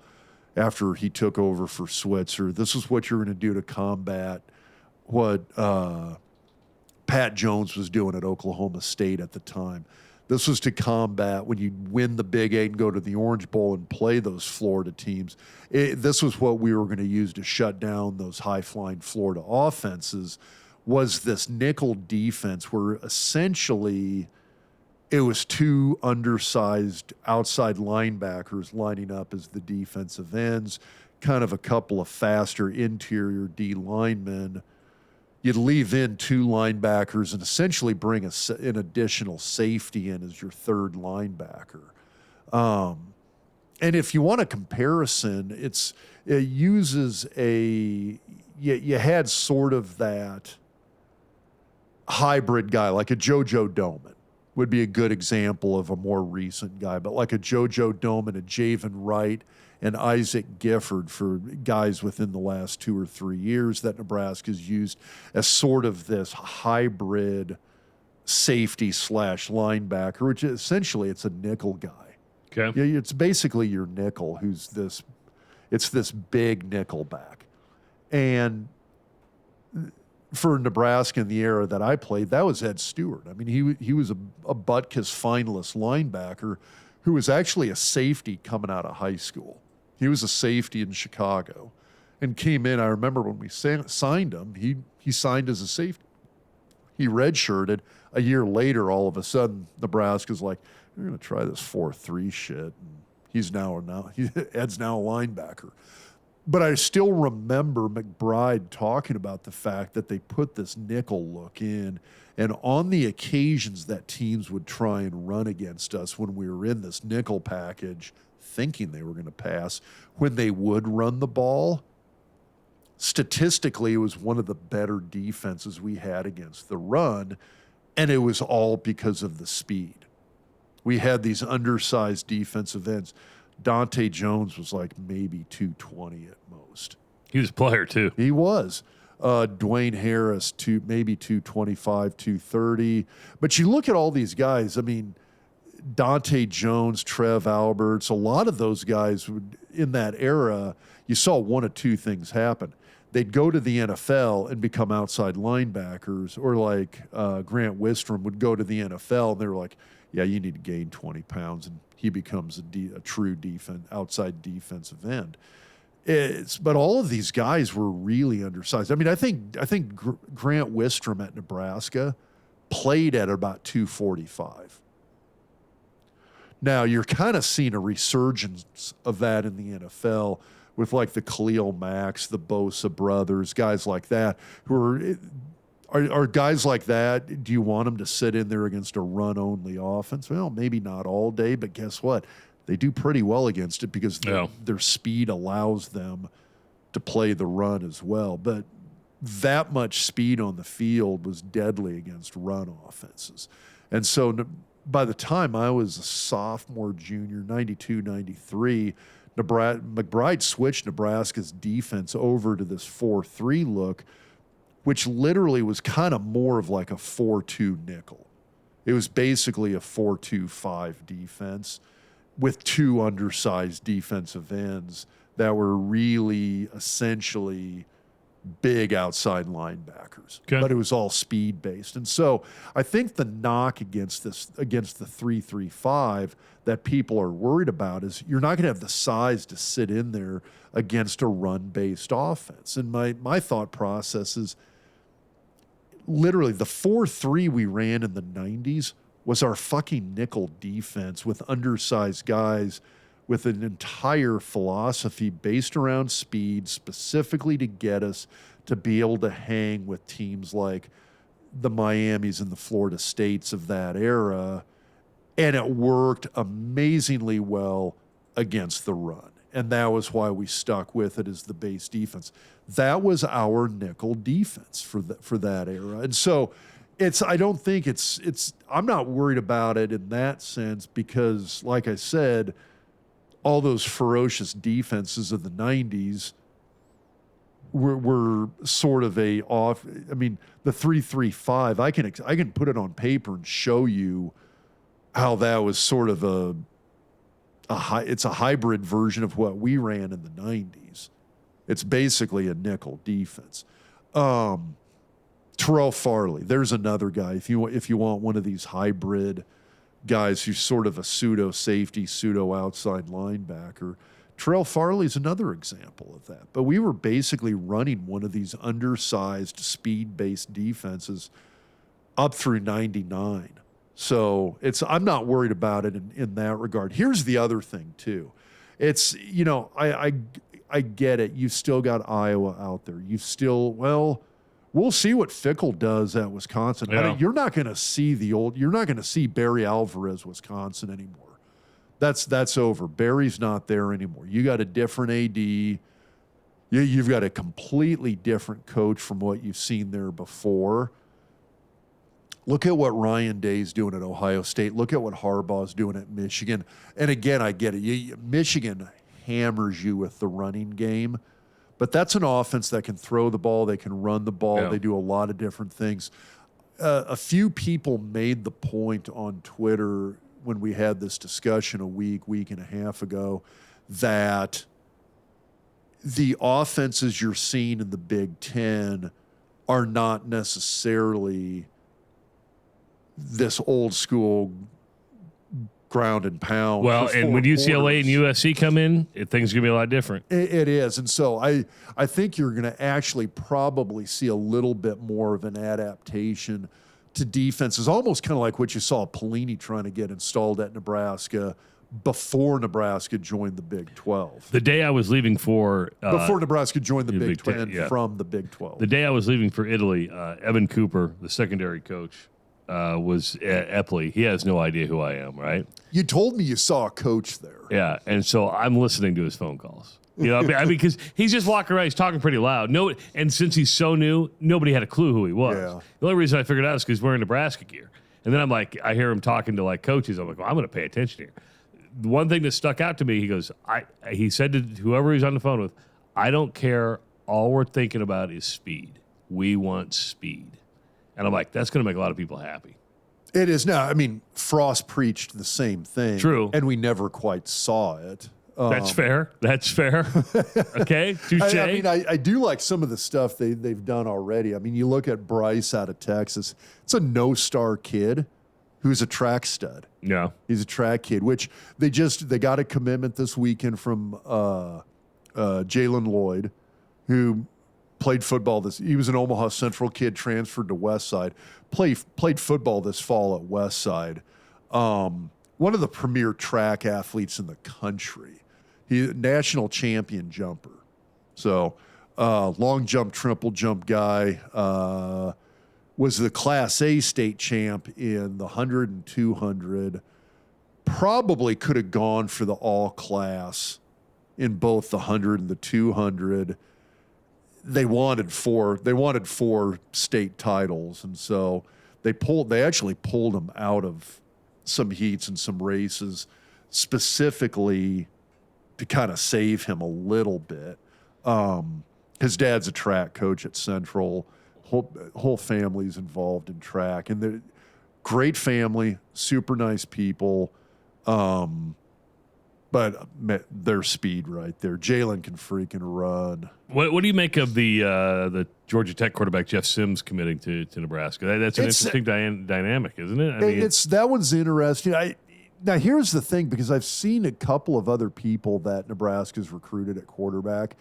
after he took over for Switzer. This is what you're going to do to combat what Pat Jones was doing at Oklahoma State at the time. This was to combat when you win the Big Eight and go to the Orange Bowl and play those Florida teams. This was what we were going to use to shut down those high-flying Florida offenses, was this nickel defense where essentially it was two undersized outside linebackers lining up as the defensive ends, kind of a couple of faster interior D linemen. You'd leave in two linebackers and essentially bring an additional safety in as your third linebacker. And if you want a comparison, it uses you had sort of that hybrid guy, like a JoJo Doman would be a good example of a more recent guy, but like a JoJo Doman, a Javen Wright, and Isaac Gifford for guys within the last 2 or 3 years that Nebraska's used as sort of this hybrid safety / linebacker, which essentially it's a nickel guy. Okay. Yeah, it's basically your nickel it's this big nickel back. And for Nebraska in the era that I played, that was Ed Stewart. I mean, he was a Butkus finalist linebacker who was actually a safety coming out of high school. He was a safety in Chicago and came in. I remember when we signed him, he signed as a safety. He redshirted. A year later, all of a sudden, Nebraska's like, we're going to try this 4-3 shit. And Ed's now a linebacker. But I still remember McBride talking about the fact that they put this nickel look in, and on the occasions that teams would try and run against us when we were in this nickel package, thinking they were going to pass, when they would run the ball, statistically, it was one of the better defenses we had against the run, and it was all because of the speed. We had these undersized defensive ends. Dante Jones was like maybe 220 at most. He was a player too. He was. Dwayne Harris, maybe 225, 230. But you look at all these guys, I mean, Dante Jones, Trev Alberts, a lot of those guys in that era, you saw one of two things happen. They'd go to the NFL and become outside linebackers, or like Grant Wistrom would go to the NFL and they were like, yeah, you need to gain 20 pounds, and he becomes a true outside defensive end. But all of these guys were really undersized. I mean, I think Grant Wistrom at Nebraska played at about 245. Now, you're kind of seeing a resurgence of that in the NFL with like the Khalil Macks, the Bosa brothers, guys like that, who are guys like that, do you want them to sit in there against a run-only offense? Well, maybe not all day, but guess what? They do pretty well against it because their speed allows them to play the run as well. But that much speed on the field was deadly against run offenses. And so by the time I was a sophomore, junior, 92, 93, McBride switched Nebraska's defense over to this 4-3 look, which literally was kind of more of like a 4-2 nickel. It was basically a 4-2-5 defense with two undersized defensive ends that were really essentially big outside linebackers. Okay. But it was all speed-based. And so I think the knock against the 3-3-5 that people are worried about is you're not going to have the size to sit in there against a run-based offense. And my thought process is, literally, the 4-3 we ran in the 90s was our fucking nickel defense with undersized guys with an entire philosophy based around speed, specifically to get us to be able to hang with teams like the Miamis and the Florida States of that era. And it worked amazingly well against the run. And that was why we stuck with it as the base defense. That was our nickel defense for that era. And so I don't think I'm not worried about it in that sense because, like I said, all those ferocious defenses of the 90s were sort of the 3-3-5. I can put it on paper and show you how that was sort of it's a hybrid version of what we ran in the 90s. It's basically a nickel defense. Terrell Farley, there's another guy. If you want one of these hybrid guys who's sort of a pseudo safety, pseudo outside linebacker, Terrell Farley's another example of that. But we were basically running one of these undersized, speed-based defenses up through 99. So I'm not worried about it in that regard. Here's the other thing too. It's, I get it. You've still got Iowa out there. We'll see what Fickle does at Wisconsin. Yeah. You're not going to see Barry Alvarez, Wisconsin anymore. That's over. Barry's not there anymore. You got a different AD. You've got a completely different coach from what you've seen there before. Look at what Ryan Day's doing at Ohio State. Look at what Harbaugh's doing at Michigan. And again, I get it. Michigan hammers you with the running game, but that's an offense that can throw the ball. They can run the ball. Yeah. They do a lot of different things. A few people made the point on Twitter when we had this discussion a week and a half ago that the offenses you're seeing in the Big Ten are not necessarily this old school ground and pound. Well, and when UCLA and USC come in, things are going to be a lot different. It is. And so I think you're going to actually probably see a little bit more of an adaptation to defenses, almost kind of like what you saw Pelini trying to get installed at Nebraska before Nebraska joined the Big 12. The day I was leaving for Before Nebraska joined the Big 10 yeah. from the Big 12. The day I was leaving for Italy, Evan Cooper, the secondary coach, was at Eppley. He has no idea who I am, right? You told me you saw a coach there. Yeah, and so I'm listening to his phone calls. You know, I mean, because he's just walking around, he's talking pretty loud. And since he's so new, nobody had a clue who he was. Yeah. The only reason I figured out is because he's wearing Nebraska gear. And then I'm like, I hear him talking to like coaches. I'm like, well, I'm going to pay attention here. The one thing that stuck out to me, he goes, he said to whoever he's on the phone with, I don't care. All we're thinking about is speed. We want speed. And I'm like, that's going to make a lot of people happy. It is now. I mean, Frost preached the same thing. True. And we never quite saw it. That's fair. That's fair. Okay. Touche. I mean, I do like some of the stuff they've done already. I mean, you look at Bryce out of Texas. It's a no-star kid who's a track stud. Yeah. He's a track kid, which they got a commitment this weekend from Jalen Lloyd, who played football he was an Omaha Central kid, transferred to Westside, played football this fall at Westside. One of the premier track athletes in the country. He's a national champion jumper. So long jump, triple jump guy. Was the Class A state champ in the 100 and 200. Probably could have gone for the all class in both the 100 and the 200. They wanted four state titles, and so they actually pulled him out of some heats and some races specifically to kind of save him a little bit. His dad's a track coach at Central. Whole family's involved in track, and they're great family, super nice people. But their speed right there. Jalen can freaking run. What do you make of the Georgia Tech quarterback Jeff Sims committing to Nebraska? That's an interesting dynamic, isn't it? I mean, that one's interesting. Now here's the thing, because I've seen a couple of other people that Nebraska's recruited at quarterback.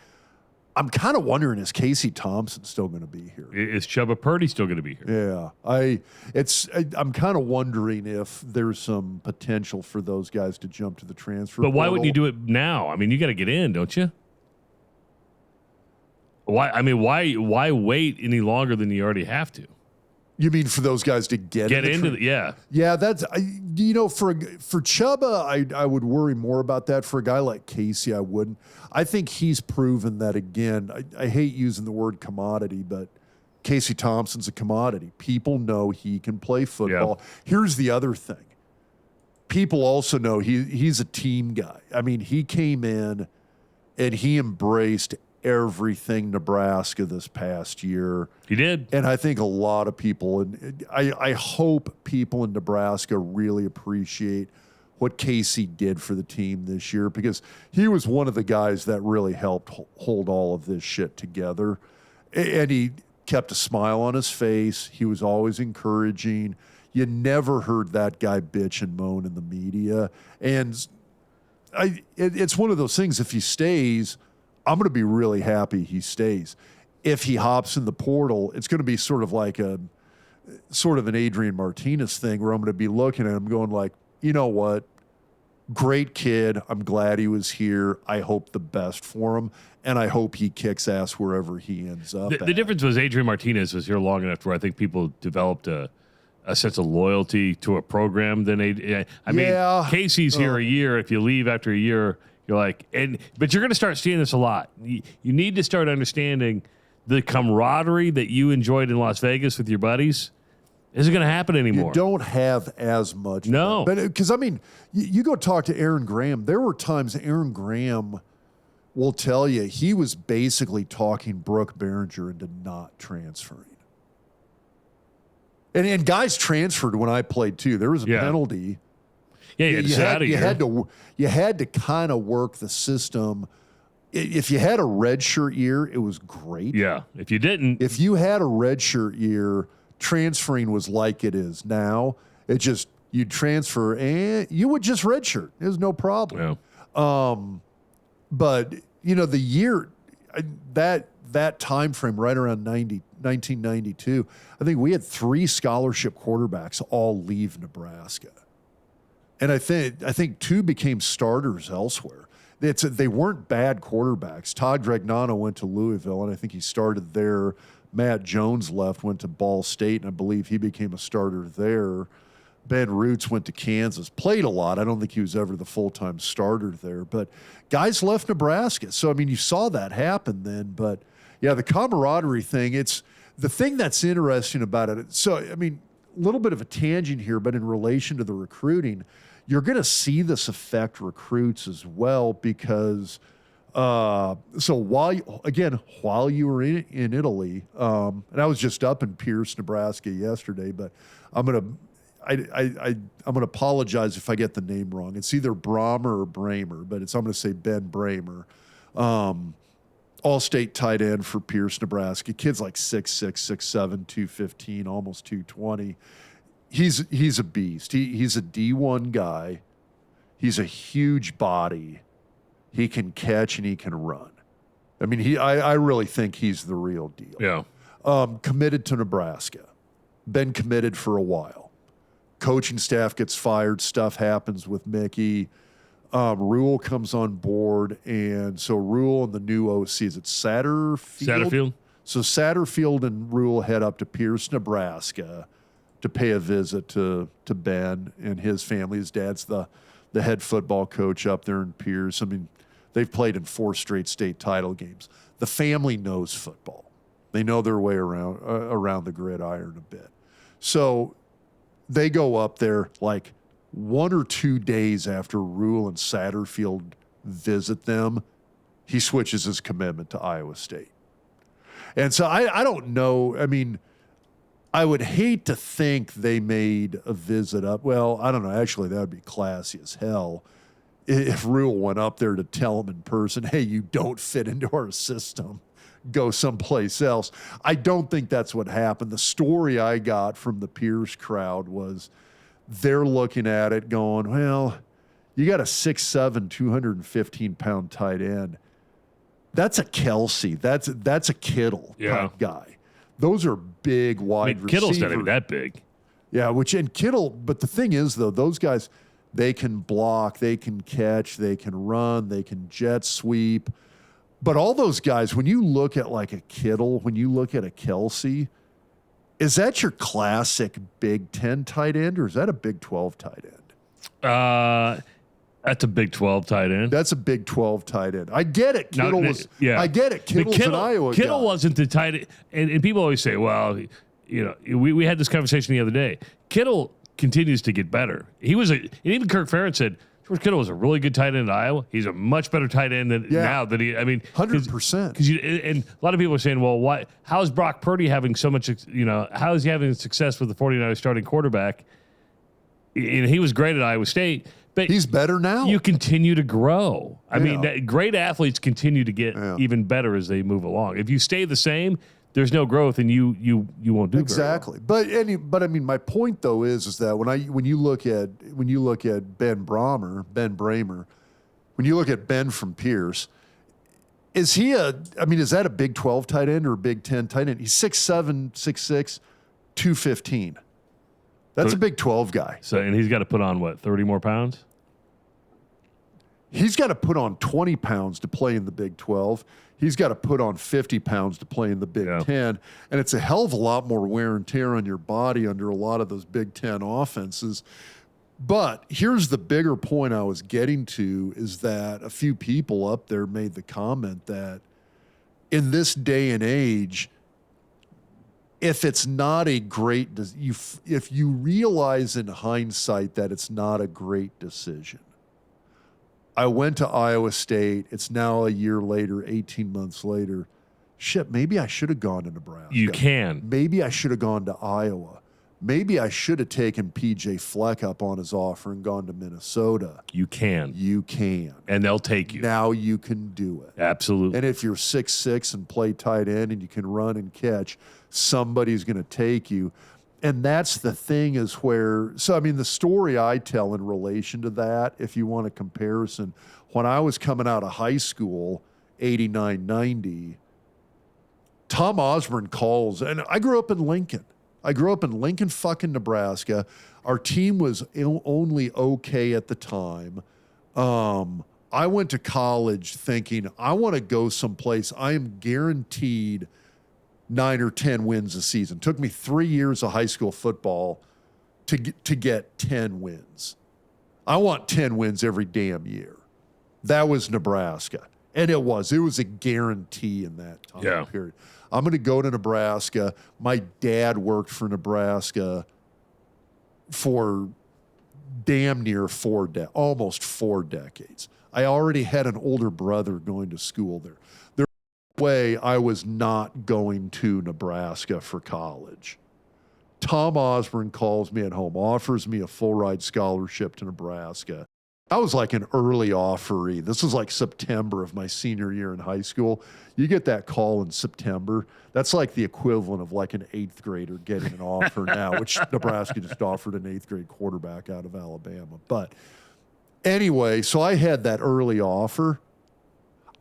I'm kind of wondering, is Casey Thompson still going to be here? Is Chubba Purdy still going to be here? Yeah, I'm kind of wondering if there's some potential for those guys to jump to the transfer. But why portal. wouldn't you do it now? I mean, you got to get in, don't you? Why? I mean, why wait any longer than you already have to? You mean for those guys to get into the yeah? Yeah, that's for Chubba, I would worry more about that. For a guy like Casey, I wouldn't. I think he's proven that again. I hate using the word commodity, but Casey Thompson's a commodity. People know he can play football. Yeah. Here's the other thing. People also know he's a team guy. I mean, he came in and he embraced everything Nebraska this past year. He did. And I think a lot of people, and I hope people in Nebraska really appreciate what Casey did for the team this year, because he was one of the guys that really helped hold all of this shit together. And he kept a smile on his face. He was always encouraging. You never heard that guy bitch and moan in the media. And it's one of those things, if he stays, I'm going to be really happy he stays. If he hops in the portal, it's going to be sort of an Adrian Martinez thing, where I'm going to be looking at him going like, you know what? Great kid. I'm glad he was here. I hope the best for him, and I hope he kicks ass wherever he ends up. The difference was Adrian Martinez was here long enough where I think people developed a sense of loyalty to a program than Casey's here a year. If you leave after a year, you're like, but you're going to start seeing this a lot. You need to start understanding the camaraderie that you enjoyed in Las Vegas with your buddies isn't going to happen anymore. You don't have as much. No. But because, you go talk to Aaron Graham. There were times Aaron Graham will tell you he was basically talking Brooke Behringer into not transferring. And guys transferred when I played too. There was a penalty. Yeah, you had to kind of work the system. If you had a redshirt year, it was great. Yeah. If you didn't. If you had a redshirt year, transferring was like it is now. It just, you'd transfer and you would just redshirt. There's no problem. Yeah. But, the year, that time frame right around 1992, I think we had 3 scholarship quarterbacks all leave Nebraska. And I think 2 became starters elsewhere. They weren't bad quarterbacks. Todd Gragnano went to Louisville, and I think he started there. Matt Jones went to Ball State, and I believe he became a starter there. Ben Roots went to Kansas, played a lot. I don't think he was ever the full-time starter there. But guys left Nebraska. So, you saw that happen then. But, yeah, the camaraderie thing, it's the thing that's interesting about it. So, a little bit of a tangent here, but in relation to the recruiting, you're going to see this affect recruits as well because while you were in Italy, and I was just up in Pierce, Nebraska yesterday, but I'm going to apologize if I get the name wrong. It's either Brahmer or Bramer, but I'm going to say Ben Bramer. All-state tight end for Pierce, Nebraska. Kid's like 6'6", 6'7", 215, almost 220. He's a beast. He's a D1 guy. He's a huge body. He can catch and he can run. I really think he's the real deal. Yeah. Committed to Nebraska. Been committed for a while. Coaching staff gets fired. Stuff happens with Mickey. Rule comes on board, and so Rule and the new OC, is it Satterfield? So Satterfield and Rule head up to Pierce, Nebraska, to pay a visit to Ben and his family. His dad's the head football coach up there in Pierce. They've played in 4 straight state title games. The family knows football. They know their way around the gridiron a bit. So they go up there like 1 or 2 days after Rule and Satterfield visit them. He switches his commitment to Iowa State. And so I don't know. I would hate to think they made a visit up. Well, I don't know. Actually, that would be classy as hell if Rule went up there to tell him in person, hey, you don't fit into our system. Go someplace else. I don't think that's what happened. The story I got from the Pierce crowd was they're looking at it going, well, you got a 6'7", 215-pound tight end. That's a Kelsey. That's a Kittle type guy. Those are big wide receivers. Kittle's not even that big. Yeah, Kittle, but the thing is, though, those guys, they can block, they can catch, they can run, they can jet sweep. But all those guys, when you look at like a Kittle, when you look at a Kelsey, is that your classic Big Ten tight end, or is that a Big 12 tight end? That's a Big 12 tight end. That's a Big 12 tight end. I get it. Kittle was. Yeah. I get it. Kittle's an Iowa Kittle guy. wasn't the tight end. And people always say, well, we had this conversation the other day. Kittle continues to get better. And even Kirk Ferentz said, George Kittle was a really good tight end at Iowa. He's a much better tight end now than 100%. Because and a lot of people are saying, well, why? How is Brock Purdy having so much? How is he having success with the 49ers starting quarterback? And he was great at Iowa State, But he's better now. you continue to grow. I mean, Yeah. great athletes continue to get even better as they move along. If you stay the same, there's no growth, and you won't do exactly. But I mean, my point though is that when you look at Ben Bramer, when you look at Ben from Pierce, is that a Big 12 tight end or a Big 10 tight end? He's 6'7", 6'6", 215. That's a Big 12 guy. So, and he's got to put on what, 30 more pounds? He's got to put on 20 pounds to play in the Big 12. He's got to put on 50 pounds to play in the Big 10. And it's a hell of a lot more wear and tear on your body under a lot of those Big 10 offenses. But here's the bigger point I was getting to is that a few people up there made the comment that in this day and age, if it's not a great, if you realize in hindsight that it's not a great decision. I went to Iowa State. It's now a year later, 18 months later. Shit, maybe I should have gone to Nebraska. You can. Maybe I should have gone to Iowa. Maybe I should have taken PJ Fleck up on his offer and gone to Minnesota. You can. You can. And they'll take you. Now you can do it. Absolutely. And if you're 6'6" and play tight end and you can run and catch, somebody's going to take you. And that's the thing is where, so I mean, the story I tell in relation to that, if you want a comparison, when I was coming out of high school, 89, 90, Tom Osborne calls, and I grew up in Lincoln. Fucking Nebraska. Our team was only okay at the time. I went to college thinking, I want to go someplace I am guaranteed 9 or 10 wins a season. Took me 3 years of high school football to get 10 wins. I want 10 wins every damn year. That was Nebraska. And it was a guarantee in that time period. I'm going to go to Nebraska. My dad worked for Nebraska for damn near almost 4 decades. I already had an older brother going to school there. There's no way I was not going to Nebraska for college. Tom Osborne calls me at home, offers me a full ride scholarship to Nebraska. I was like an early offeree. This was like September of my senior year in high school. You get that call in September. That's like the equivalent of like an 8th grader getting an offer now, which Nebraska just offered an 8th grade quarterback out of Alabama. But anyway, so I had that early offer.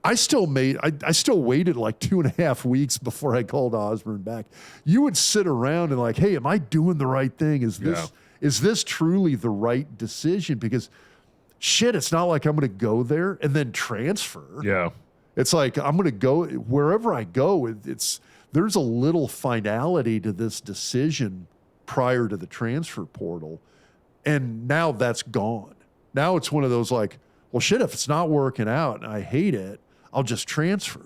I still waited like 2.5 weeks before I called Osborne back. You would sit around and like, hey, am I doing the right thing? Is this truly the right decision? Because shit, it's not like I'm going to go there and then transfer. Yeah. It's like I'm going to go wherever I go. There's a little finality to this decision prior to the transfer portal. And now that's gone. Now it's one of those like, well, shit, if it's not working out and I hate it, I'll just transfer.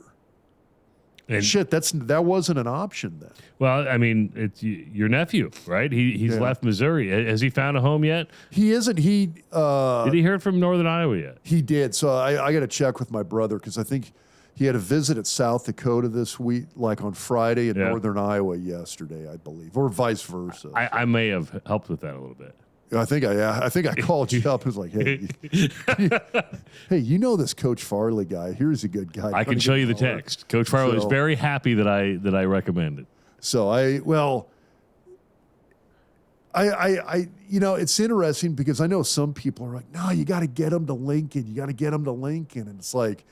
And shit, that wasn't an option then. Well, I mean, it's your nephew, right? He's left Missouri. Has he found a home yet? He isn't. Did he hear from Northern Iowa yet? He did. So I got to check with my brother because I think he had a visit at South Dakota this week, like on Friday, and Northern Iowa yesterday, I believe, or vice versa. I may have helped with that a little bit. I think I called you up. It was like, hey, hey, you know this Coach Farley guy? Here's a good guy. I can show you the text. Coach Farley is very happy that I recommended. So it's interesting because I know some people are like, no, you got to get him to Lincoln. You got to get him to Lincoln, and it's like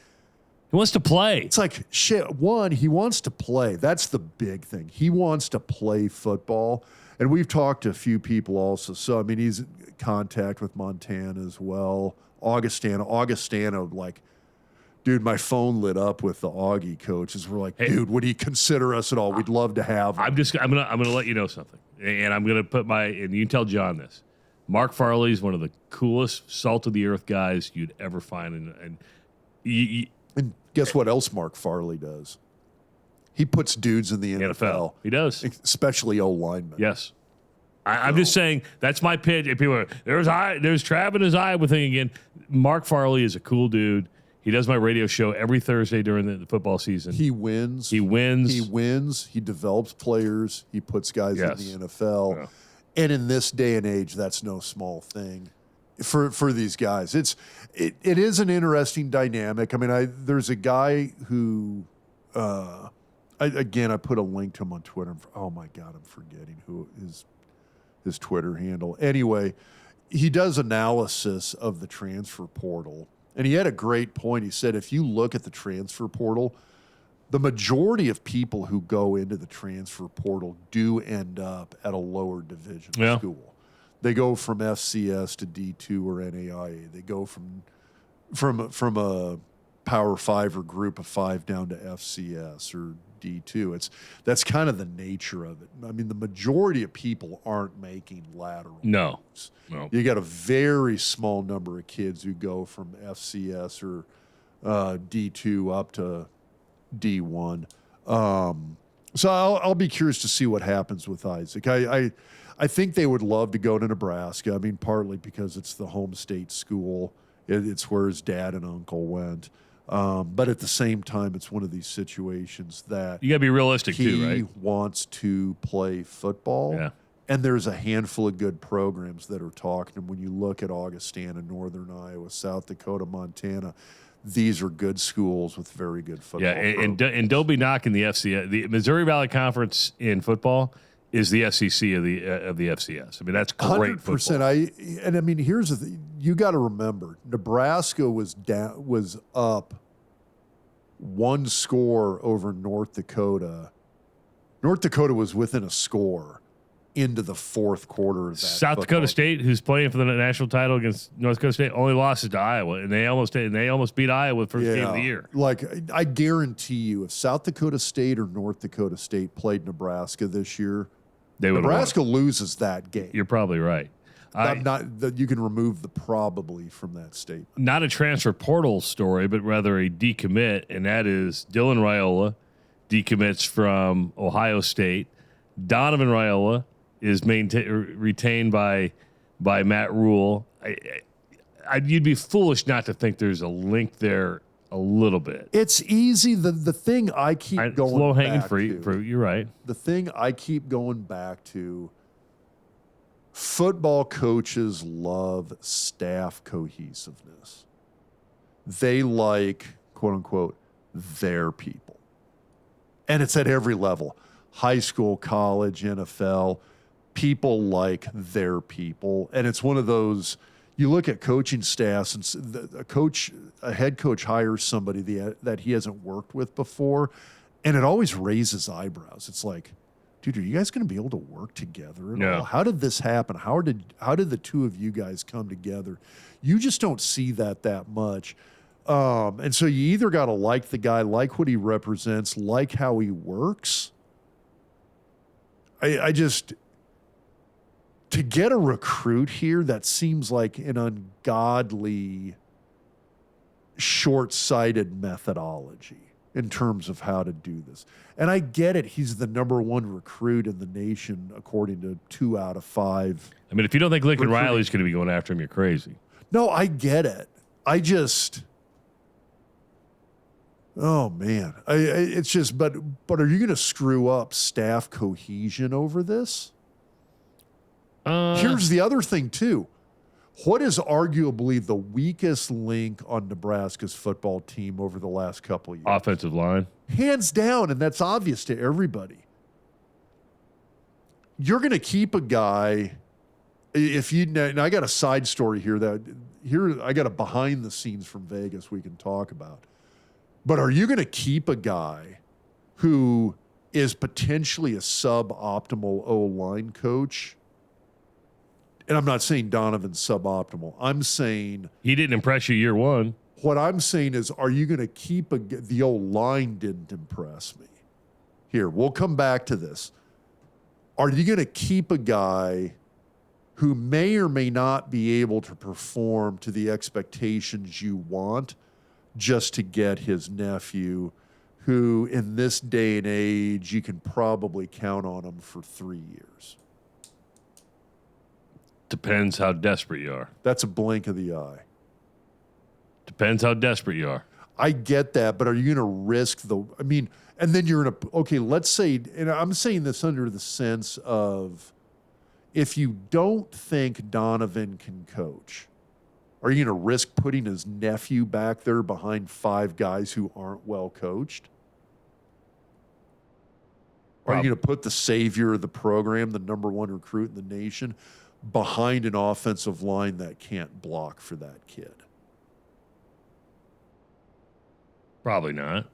he wants to play. It's like shit. One, he wants to play. That's the big thing. He wants to play football. And we've talked to a few people also. So, I mean, he's in contact with Montana as well. Augustana, like, dude, my phone lit up with the Augie coaches. We're like, dude, would he consider us at all? We'd love to have him. I'm gonna let you know something. And I'm gonna and you can tell John this. Mark Farley is one of the coolest, salt of the earth guys you'd ever find. And guess what else Mark Farley does? He puts dudes in the NFL. He does. Especially O-linemen. Yes. I'm just saying, that's my pitch. If people are, there's Trav and his Iowa thing again. Mark Farley is a cool dude. He does my radio show every Thursday during the football season. He wins. He develops players. He puts guys in the NFL. Yeah. And in this day and age, that's no small thing. for these guys. It is an interesting dynamic. I mean, there's a guy who, I put a link to him on Twitter. Oh my God, I'm forgetting who his Twitter handle. Anyway, he does analysis of the transfer portal, and he had a great point. He said, if you look at the transfer portal, the majority of people who go into the transfer portal do end up at a lower division school. They go from FCS to D2 or NAIA. They go from a Power 5 or Group of 5 down to FCS or D2. That's kind of the nature of it. I mean, the majority of people aren't making lateral moves. No. You got a very small number of kids who go from FCS or D2 up to D1. So I'll be curious to see what happens with Isaac. I think they would love to go to Nebraska. I mean, partly because it's the home state school. It's where his dad and uncle went. But at the same time, it's one of these situations that you got to be realistic too, right? He wants to play football. Yeah. And there's a handful of good programs that are talking. And when you look at Augustana, Northern Iowa, South Dakota, Montana, these are good schools with very good football. Yeah, and don't be knocking the FCS. The Missouri Valley Conference in football is the SEC of the FCS. I mean, that's great 100%. football. I mean, here's the thing. You got to remember, Nebraska was up one score over North Dakota. North Dakota was within a score into the fourth quarter of that. South Dakota State, who's playing for the national title against North Dakota State, only losses to Iowa, and they almost beat Iowa the first game of the year. Like, I guarantee you, if South Dakota State or North Dakota State played Nebraska this year, Nebraska loses that game. You're probably right. Not that you can remove the probably from that statement. Not a transfer portal story, but rather a decommit, and that is Dylan Raiola decommits from Ohio State. Donovan Raiola is retained by Matt Rule. You'd be foolish not to think there's a link there a little bit. It's easy. The thing I keep going low hanging back fruit. to, You're right. The thing I keep going back to, football coaches love staff cohesiveness. They like, quote unquote, their people. And it's at every level. High school, college, NFL. People like their people. And it's one of those, you look at coaching staffs, and a head coach hires somebody that he hasn't worked with before, and it always raises eyebrows. It's like, dude, are you guys going to be able to work together at all? How did this happen? How did the two of you guys come together? You just don't see that much. And so you either got to like the guy, like what he represents, like how he works. I just... To get a recruit here, that seems like an ungodly, short-sighted methodology in terms of how to do this. And I get it. He's the number one recruit in the nation, according to 2 out of 5. I mean, if you don't think Lincoln Riley's going to be going after him, you're crazy. No, I get it. I just... Oh, man. It's just... But are you going to screw up staff cohesion over this? Here's the other thing, too. What is arguably the weakest link on Nebraska's football team over the last couple of years? Offensive line. Hands down, and that's obvious to everybody. You're going to keep a guy, and I got a side story here I got a behind the scenes from Vegas we can talk about. But are you going to keep a guy who is potentially a suboptimal O-line coach? And I'm not saying Donovan's suboptimal. I'm saying... He didn't impress you year one. What I'm saying is, are you going to keep the O-line didn't impress me. Here, we'll come back to this. Are you going to keep a guy who may or may not be able to perform to the expectations you want just to get his nephew, who in this day and age, you can probably count on him for 3 years? Depends how desperate you are. That's a blink of the eye. Depends how desperate you are. I get that, but are you going to risk and then you're in okay, let's say, and I'm saying this under the sense of, if you don't think Donovan can coach, Are you going to risk putting his nephew back there behind 5 guys who aren't well coached? Are you going to put the savior of the program, the number 1 recruit in the nation, behind an offensive line that can't block for that kid? Probably not.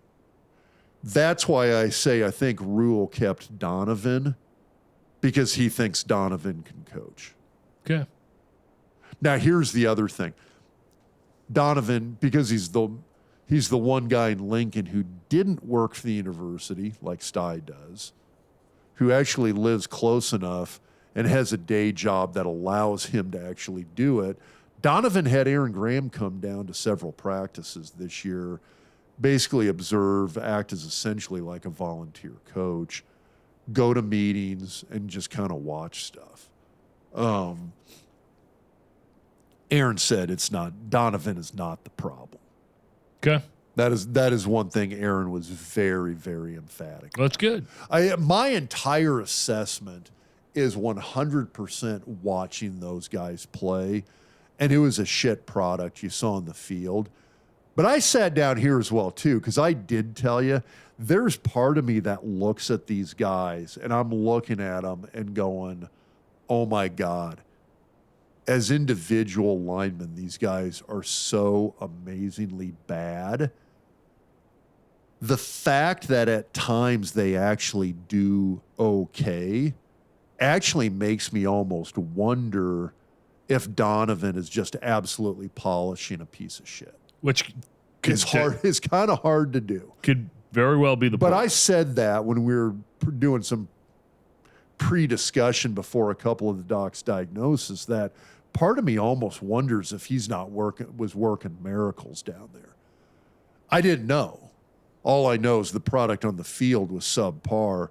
That's why I say I think Rule kept Donovan, because he thinks Donovan can coach. Okay. Now, here's the other thing. Donovan, because he's the one guy in Lincoln who didn't work for the university like Stye does, who actually lives close enough and has a day job that allows him to actually do it. Donovan had Aaron Graham come down to several practices this year, basically observe, act as essentially like a volunteer coach, go to meetings, and just kind of watch stuff. Aaron said Donovan is not the problem. Okay. That is one thing Aaron was very, very emphatic. That's good. My entire assessment is 100% watching those guys play, and it was a shit product you saw in the field. But I sat down here as well, too, because I did tell you, there's part of me that looks at these guys, and I'm looking at them and going, oh, my God. As individual linemen, these guys are so amazingly bad. The fact that at times they actually do okay actually makes me almost wonder if Donovan is just absolutely polishing a piece of shit. Which It's kind of hard to do. Could very well be the But point. I said that when we were doing some pre-discussion before a couple of the doc's diagnosis, that part of me almost wonders if he's not was working miracles down there. I didn't know. All I know is the product on the field was subpar.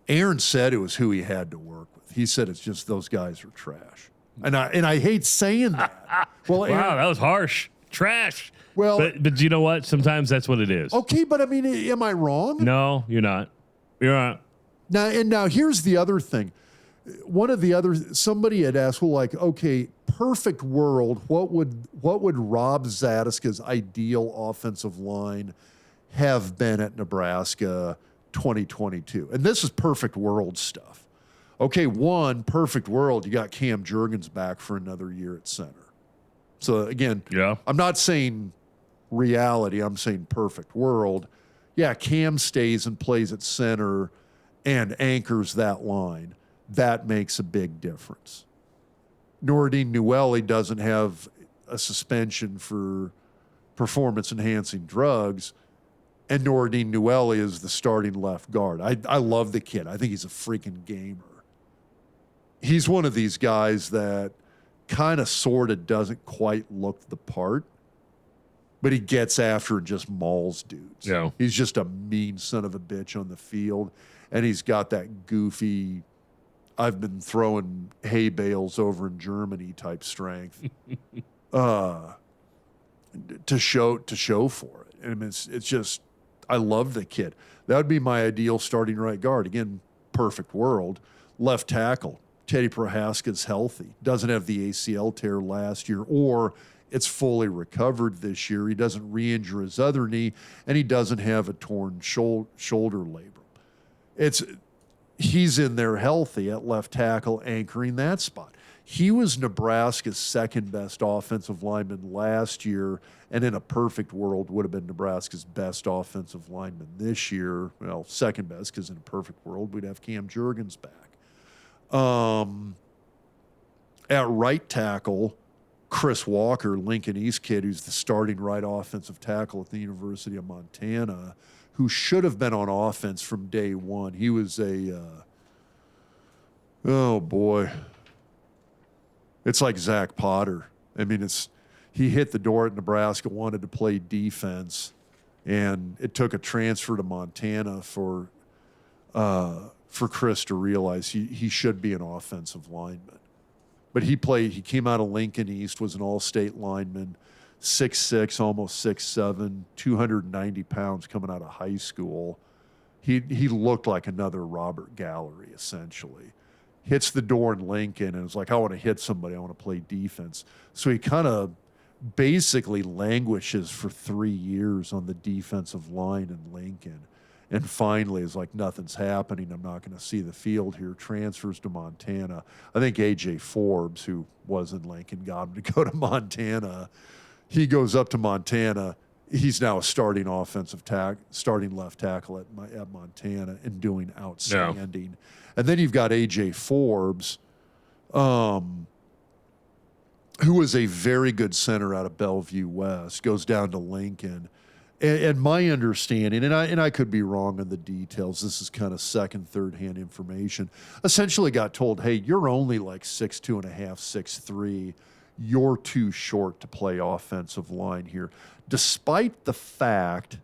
Aaron said it was who he had to work with. He said it's just those guys are trash. And I hate saying that. Well, Aaron, wow, that was harsh. Trash. Well, but you know what? Sometimes that's what it is. okay, but I mean, am I wrong? No, you're not. You're not. Now here's the other thing. Somebody had asked, well, like, okay, perfect world, what would Rob Zatechka's ideal offensive line have been at Nebraska 2022? And this is perfect world stuff. Okay, perfect world, you got Cam Jurgens back for another year at center. So again, Yeah. I'm not saying reality, I'm saying perfect world. Yeah, Cam stays and plays at center and anchors that line. That makes a big difference. Nouredin Noueli doesn't have a suspension for performance-enhancing drugs, and Nouredin Noueli is the starting left guard. I love the kid. I think he's a freaking gamer. He's one of these guys that kind of sort of doesn't quite look the part, but he gets after and just mauls dudes. Yeah. He's just a mean son of a bitch on the field, and he's got that goofy, I've been throwing hay bales over in Germany type strength to show for it. And it's just, I love the kid. That would be my ideal starting right guard. Again, perfect world. Left tackle, Teddy Prohaska's healthy. Doesn't have the ACL tear last year, or it's fully recovered this year. He doesn't re-injure his other knee, and he doesn't have a torn shoulder labrum. He's in there healthy at left tackle, anchoring that spot. He was Nebraska's second best offensive lineman last year, and in a perfect world would have been Nebraska's best offensive lineman this year. Well, second best, because in a perfect world we'd have Cam Jurgens back. At right tackle, Chris Walker, Lincoln East kid, who's the starting right offensive tackle at the University of Montana, who should have been on offense from day one. He was oh boy. It's like Zach Potter. I mean, he hit the door at Nebraska, wanted to play defense, and it took a transfer to Montana for Chris to realize he should be an offensive lineman. But he came out of Lincoln East, was an all-state lineman, 6'6", almost 6'7", 290 pounds coming out of high school. He looked like another Robert Gallery, essentially. hits the door in Lincoln and is like, I want to hit somebody. I want to play defense. So he kind of basically languishes for 3 years on the defensive line in Lincoln. And finally is like, nothing's happening. I'm not going to see the field here. Transfers to Montana. I think A.J. Forbes, who was in Lincoln, got him to go to Montana. He goes up to Montana. He's now a starting starting left tackle at Montana and doing outstanding. Yeah. And then you've got A.J. Forbes, who was a very good center out of Bellevue West, goes down to Lincoln. And my understanding, and I could be wrong on the details, this is kind of second, third-hand information, essentially got told, hey, you're only like 6'2.5", 6'3". You're too short to play offensive line here. Despite the fact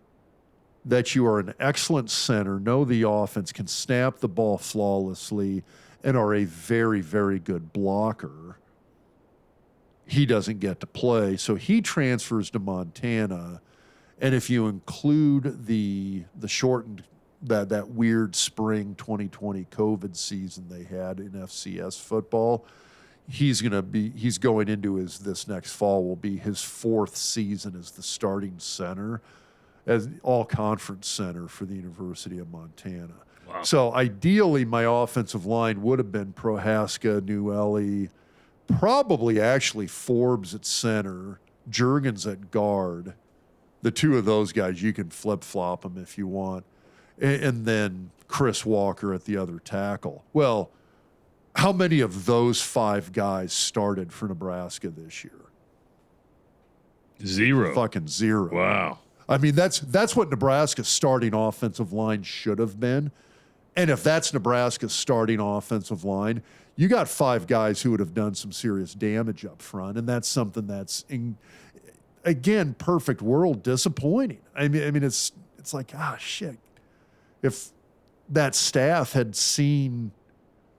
that you are an excellent center, know the offense, can snap the ball flawlessly, and are a very, very good blocker, he doesn't get to play. So he transfers to Montana. And if you include the shortened, that weird spring 2020 COVID season they had in FCS football, he's going into this next fall will be his 4th season as the starting center, as all conference center for the University of Montana. Wow. So ideally, my offensive line would have been Prohaska, Newelly, probably actually Forbes at center, Juergens at guard. The two of those guys, you can flip-flop them if you want. And then Chris Walker at the other tackle. Well, how many of those 5 guys started for Nebraska this year? 0. Fucking 0. Wow. I mean, that's what Nebraska's starting offensive line should have been. And if that's Nebraska's starting offensive line, you got 5 guys who would have done some serious damage up front. And that's something that's again, perfect world, disappointing. I mean, it's like, shit. If that staff had seen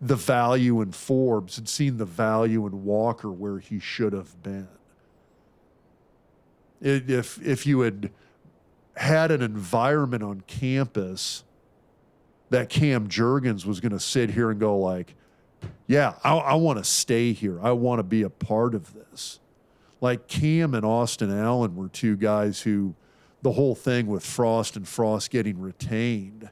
the value in Forbes, had seen the value in Walker where he should have been. If you had an environment on campus that Cam Juergens was going to sit here and go like, yeah, I want to stay here. I want to be a part of this. Like Cam and Austin Allen were 2 guys who the whole thing with Frost and Frost getting retained,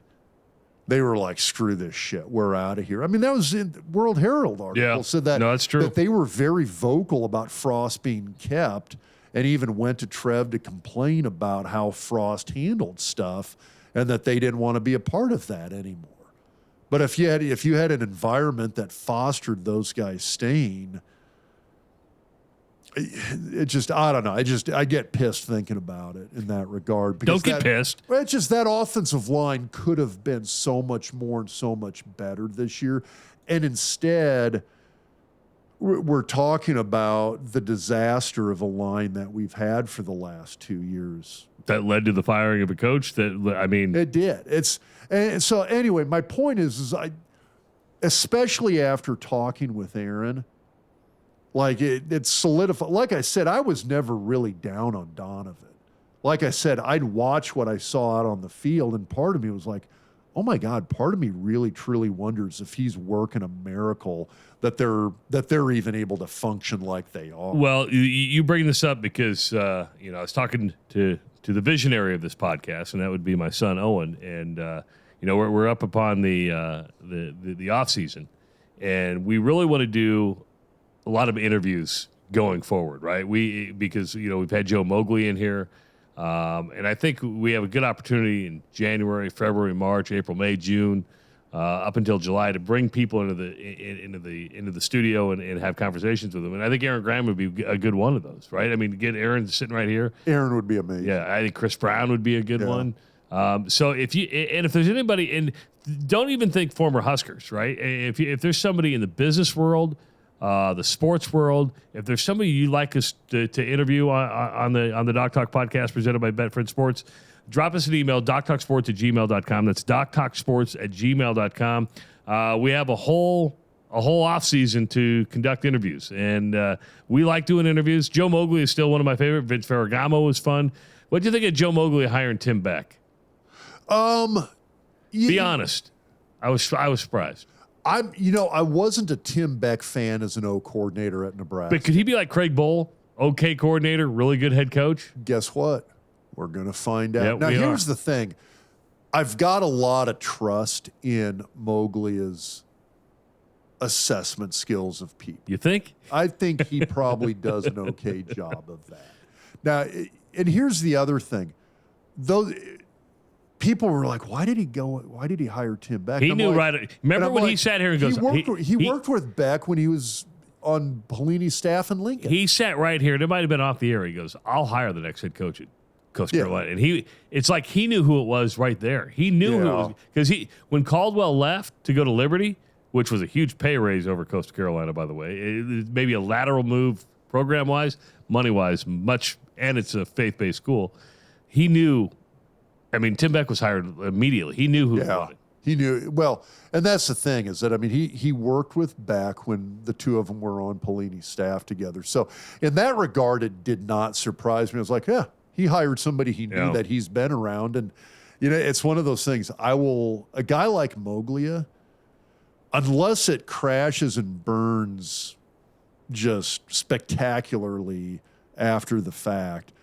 they were like, screw this shit. We're out of here. I mean, that was in the World Herald article. Said that, no, that's true. That they were very vocal about Frost being kept and even went to Trev to complain about how Frost handled stuff and that they didn't want to be a part of that anymore. But if you had an environment that fostered those guys staying, it just, I don't know. I get pissed thinking about it in that regard. Don't get pissed. It's just that offensive line could have been so much more and so much better this year. And instead, we're talking about the disaster of a line that we've had for the last 2 years. That led to the firing of a coach It did. And so anyway, my point is especially after talking with Aaron, like it's solidified. Like I said, I was never really down on Donovan. Like I said, I'd watch what I saw out on the field, and part of me was like, oh my God, part of me really truly wonders if he's working a miracle that they're even able to function like they are. Well, you bring this up because I was talking to the visionary of this podcast, and that would be my son Owen, and we're up upon the off season, and we really want to do a lot of interviews going forward, right? Because we've had Joe Mowgli in here, and I think we have a good opportunity in January, February, March, April, May, June, up until July to bring people into the studio and have conversations with them. And I think Aaron Graham would be a good one of those, right? I mean, get Aaron sitting right here. Aaron would be amazing. Yeah, I think Chris Brown would be a good one. So if there's anybody, and don't even think former Huskers, right? If there's somebody in the business world, the sports world, if there's somebody you'd like us to interview on the Doc Talk podcast presented by Betfred Sports, drop us an email, doctalksports@gmail.com. That's doctalksports@gmail.com. We have a whole off season to conduct interviews, and we like doing interviews. Joe Mowgli is still one of my favorite. Vince Ferragamo was fun. What do you think of Joe Mowgli hiring Tim Beck? Be honest. I was surprised. I wasn't a Tim Beck fan as an O coordinator at Nebraska. But could he be like Craig Bowl? Okay coordinator, really good head coach? Guess what? We're going to find out. Yeah, now, we here's are. the thing. I've got a lot of trust in Moglia's assessment skills of people. You think? I think he probably does an okay job of that. Now, and here's the other thing. Though people were like, why did he hire Tim Beck? He I'm knew like, right. Remember when he sat here and goes, he worked with Beck when he was on Pelini's staff in Lincoln. He sat right here. It might have been off the air. He goes, I'll hire the next head coach at Coast Carolina. And it's like he knew who it was right there. He knew who it was. Because when Caldwell left to go to Liberty, which was a huge pay raise over Coastal Carolina, by the way, maybe a lateral move program-wise, money-wise, much, and it's a faith-based school. He knew, Tim Beck was hired immediately. He knew who he wanted. He knew, well, and that's the thing is that, he worked with Beck when the two of them were on Pelini's staff together. So in that regard, it did not surprise me. I was like, yeah, he hired somebody he knew that he's been around. And, it's one of those things. A guy like Moglia, unless it crashes and burns just spectacularly after the fact,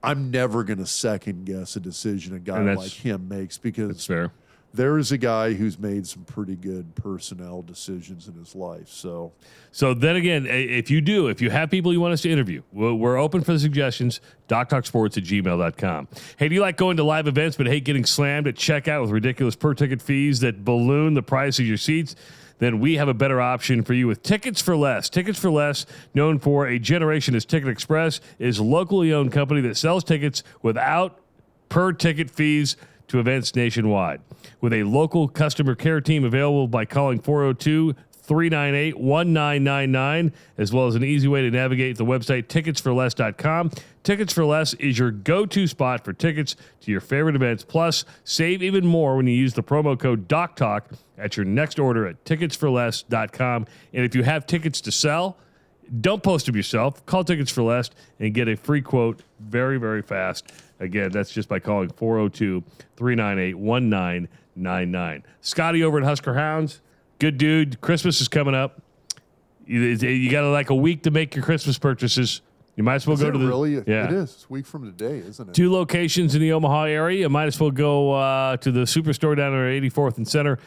I'm never going to second guess a decision a guy like him makes, because that's fair. There is a guy who's made some pretty good personnel decisions in his life. So then again, if you have people you want us to interview, we're open for the suggestions. DocTalkSports@gmail.com. Hey, do you like going to live events but hate getting slammed at checkout with ridiculous per-ticket fees that balloon the price of your seats? Then we have a better option for you with Tickets for Less. Tickets for Less, known for a generation as Ticket Express, is a locally owned company that sells tickets without per-ticket fees to events nationwide. With a local customer care team available by calling 402-398-1999, as well as an easy way to navigate the website ticketsforless.com. Tickets for Less is your go-to spot for tickets to your favorite events. Plus, save even more when you use the promo code DocTalk at your next order at ticketsforless.com. And if you have tickets to sell, don't post them yourself. Call Tickets for Less and get a free quote very, very fast. Again, that's just by calling 402-398-1999. Scotty over at Husker Hounds, good dude. Christmas is coming up. You got like a week to make your Christmas purchases. You might as well go to the. Really? Yeah. It is. It's a week from today, isn't it? 2 locations in the Omaha area. You might as well go to the Superstore down there at 84th and Center.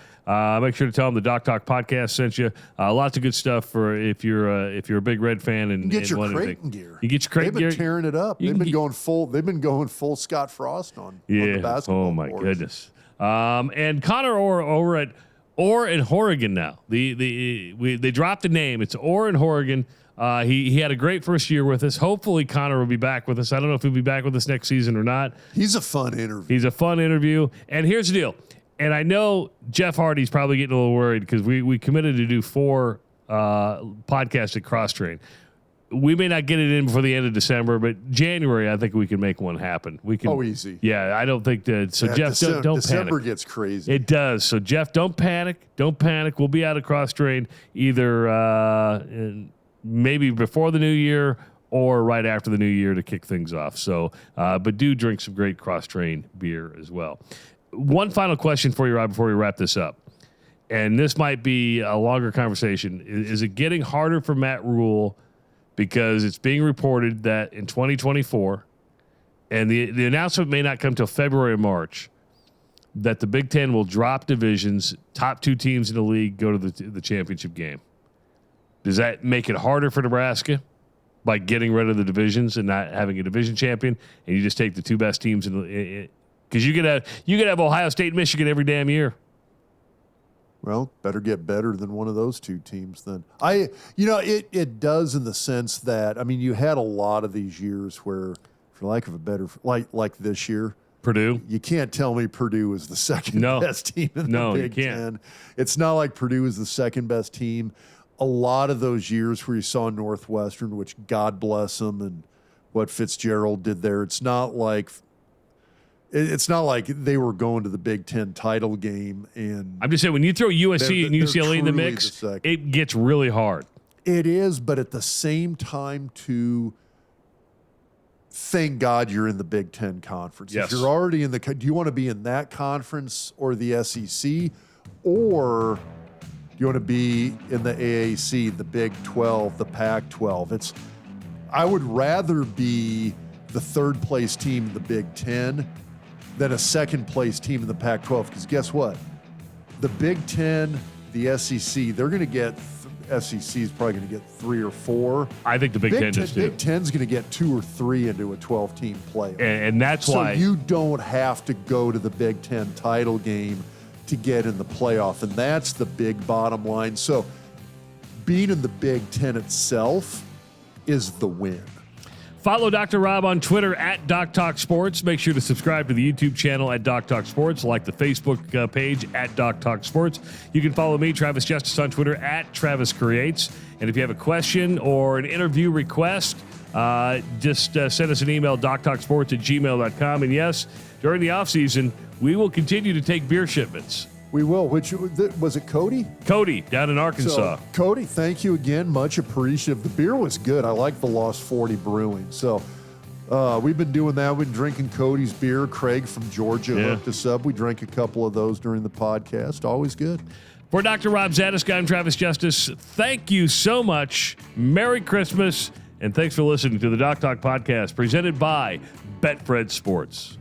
Make sure to tell them the Doc Talk podcast sent you. Lots of good stuff for if you're a big Red fan and get your and Creighton gear. You get your Creighton gear. They've been tearing it up. They've been going full Scott Frost on the basketball. Oh my boards. goodness. And Connor Orr over at Orr in Horrigan now. They dropped the name. It's Orr in Horrigan. He had a great first year with us. Hopefully Connor will be back with us. I don't know if he'll be back with us next season or not. He's a fun interview. And here's the deal. And I know Jeff Hardy's probably getting a little worried because we committed to do 4 podcasts at Crosstrain. We may not get it in before the end of December, but January, I think we can make one happen. We can. Oh, easy. Yeah, I don't think that. So Jeff, don't panic. December gets crazy. It does. So Jeff, don't panic. Don't panic. We'll be out of Crosstrain either maybe before the new year or right after the new year to kick things off. So, but do drink some great Crosstrain beer as well. One final question for you, Rob, before we wrap this up. And this might be a longer conversation. Is it getting harder for Matt Rule because it's being reported that in 2024, and the announcement may not come till February or March, that the Big Ten will drop divisions, top 2 teams in the league go to the championship game? Does that make it harder for Nebraska by getting rid of the divisions and not having a division champion, and you just take the 2 best teams in the? Because you could have Ohio State and Michigan every damn year. Well, better get better than one of those 2 teams then. It does in the sense that, you had a lot of these years where, for lack of a better, like this year, Purdue. You can't tell me Purdue is the second best team in the Big Ten. It's not like Purdue is the second best team. A lot of those years where you saw Northwestern, which God bless them, and what Fitzgerald did there, it's not like they were going to the Big Ten title game. And I'm just saying, when you throw USC and UCLA in the mix, it gets really hard. It is, but at the same time, too, thank God you're in the Big Ten conference. Yes. If you're already do you want to be in that conference or the SEC, or do you want to be in the AAC, the Big 12, the Pac-12. I would rather be the third place team in the Big 10 than a second place team in the Pac-12. Because guess what? The Big 10, the SEC, they're going to get, SEC is probably going to get 3 or 4. I think the Big 10 is too. Big 10's going to get 2 or 3 into a 12-team playoff. And that's why. So you don't have to go to the Big 10 title game to get in the playoff. And that's the big bottom line. So being in the Big 10 itself is the win. Follow Dr. Rob on Twitter at Doc Talk Sports. Make sure to subscribe to the YouTube channel at Doc Talk Sports. Like the Facebook page at Doc Talk Sports. You can follow me, Travis Justice, on Twitter at Travis Creates. And if you have a question or an interview request, just send us an email, doctalksports@gmail.com. And yes, during the offseason, we will continue to take beer shipments. We will. Which was it, Cody? Cody, down in Arkansas. So, Cody, thank you again. Much appreciative. The beer was good. I like the Lost 40 Brewing. So we've been doing that. We've been drinking Cody's beer. Craig from Georgia hooked us up. We drank a couple of those during the podcast. Always good. For Dr. Rob Zatechka, I'm Travis Justice. Thank you so much. Merry Christmas. And thanks for listening to the Doc Talk Podcast presented by Betfred Sports.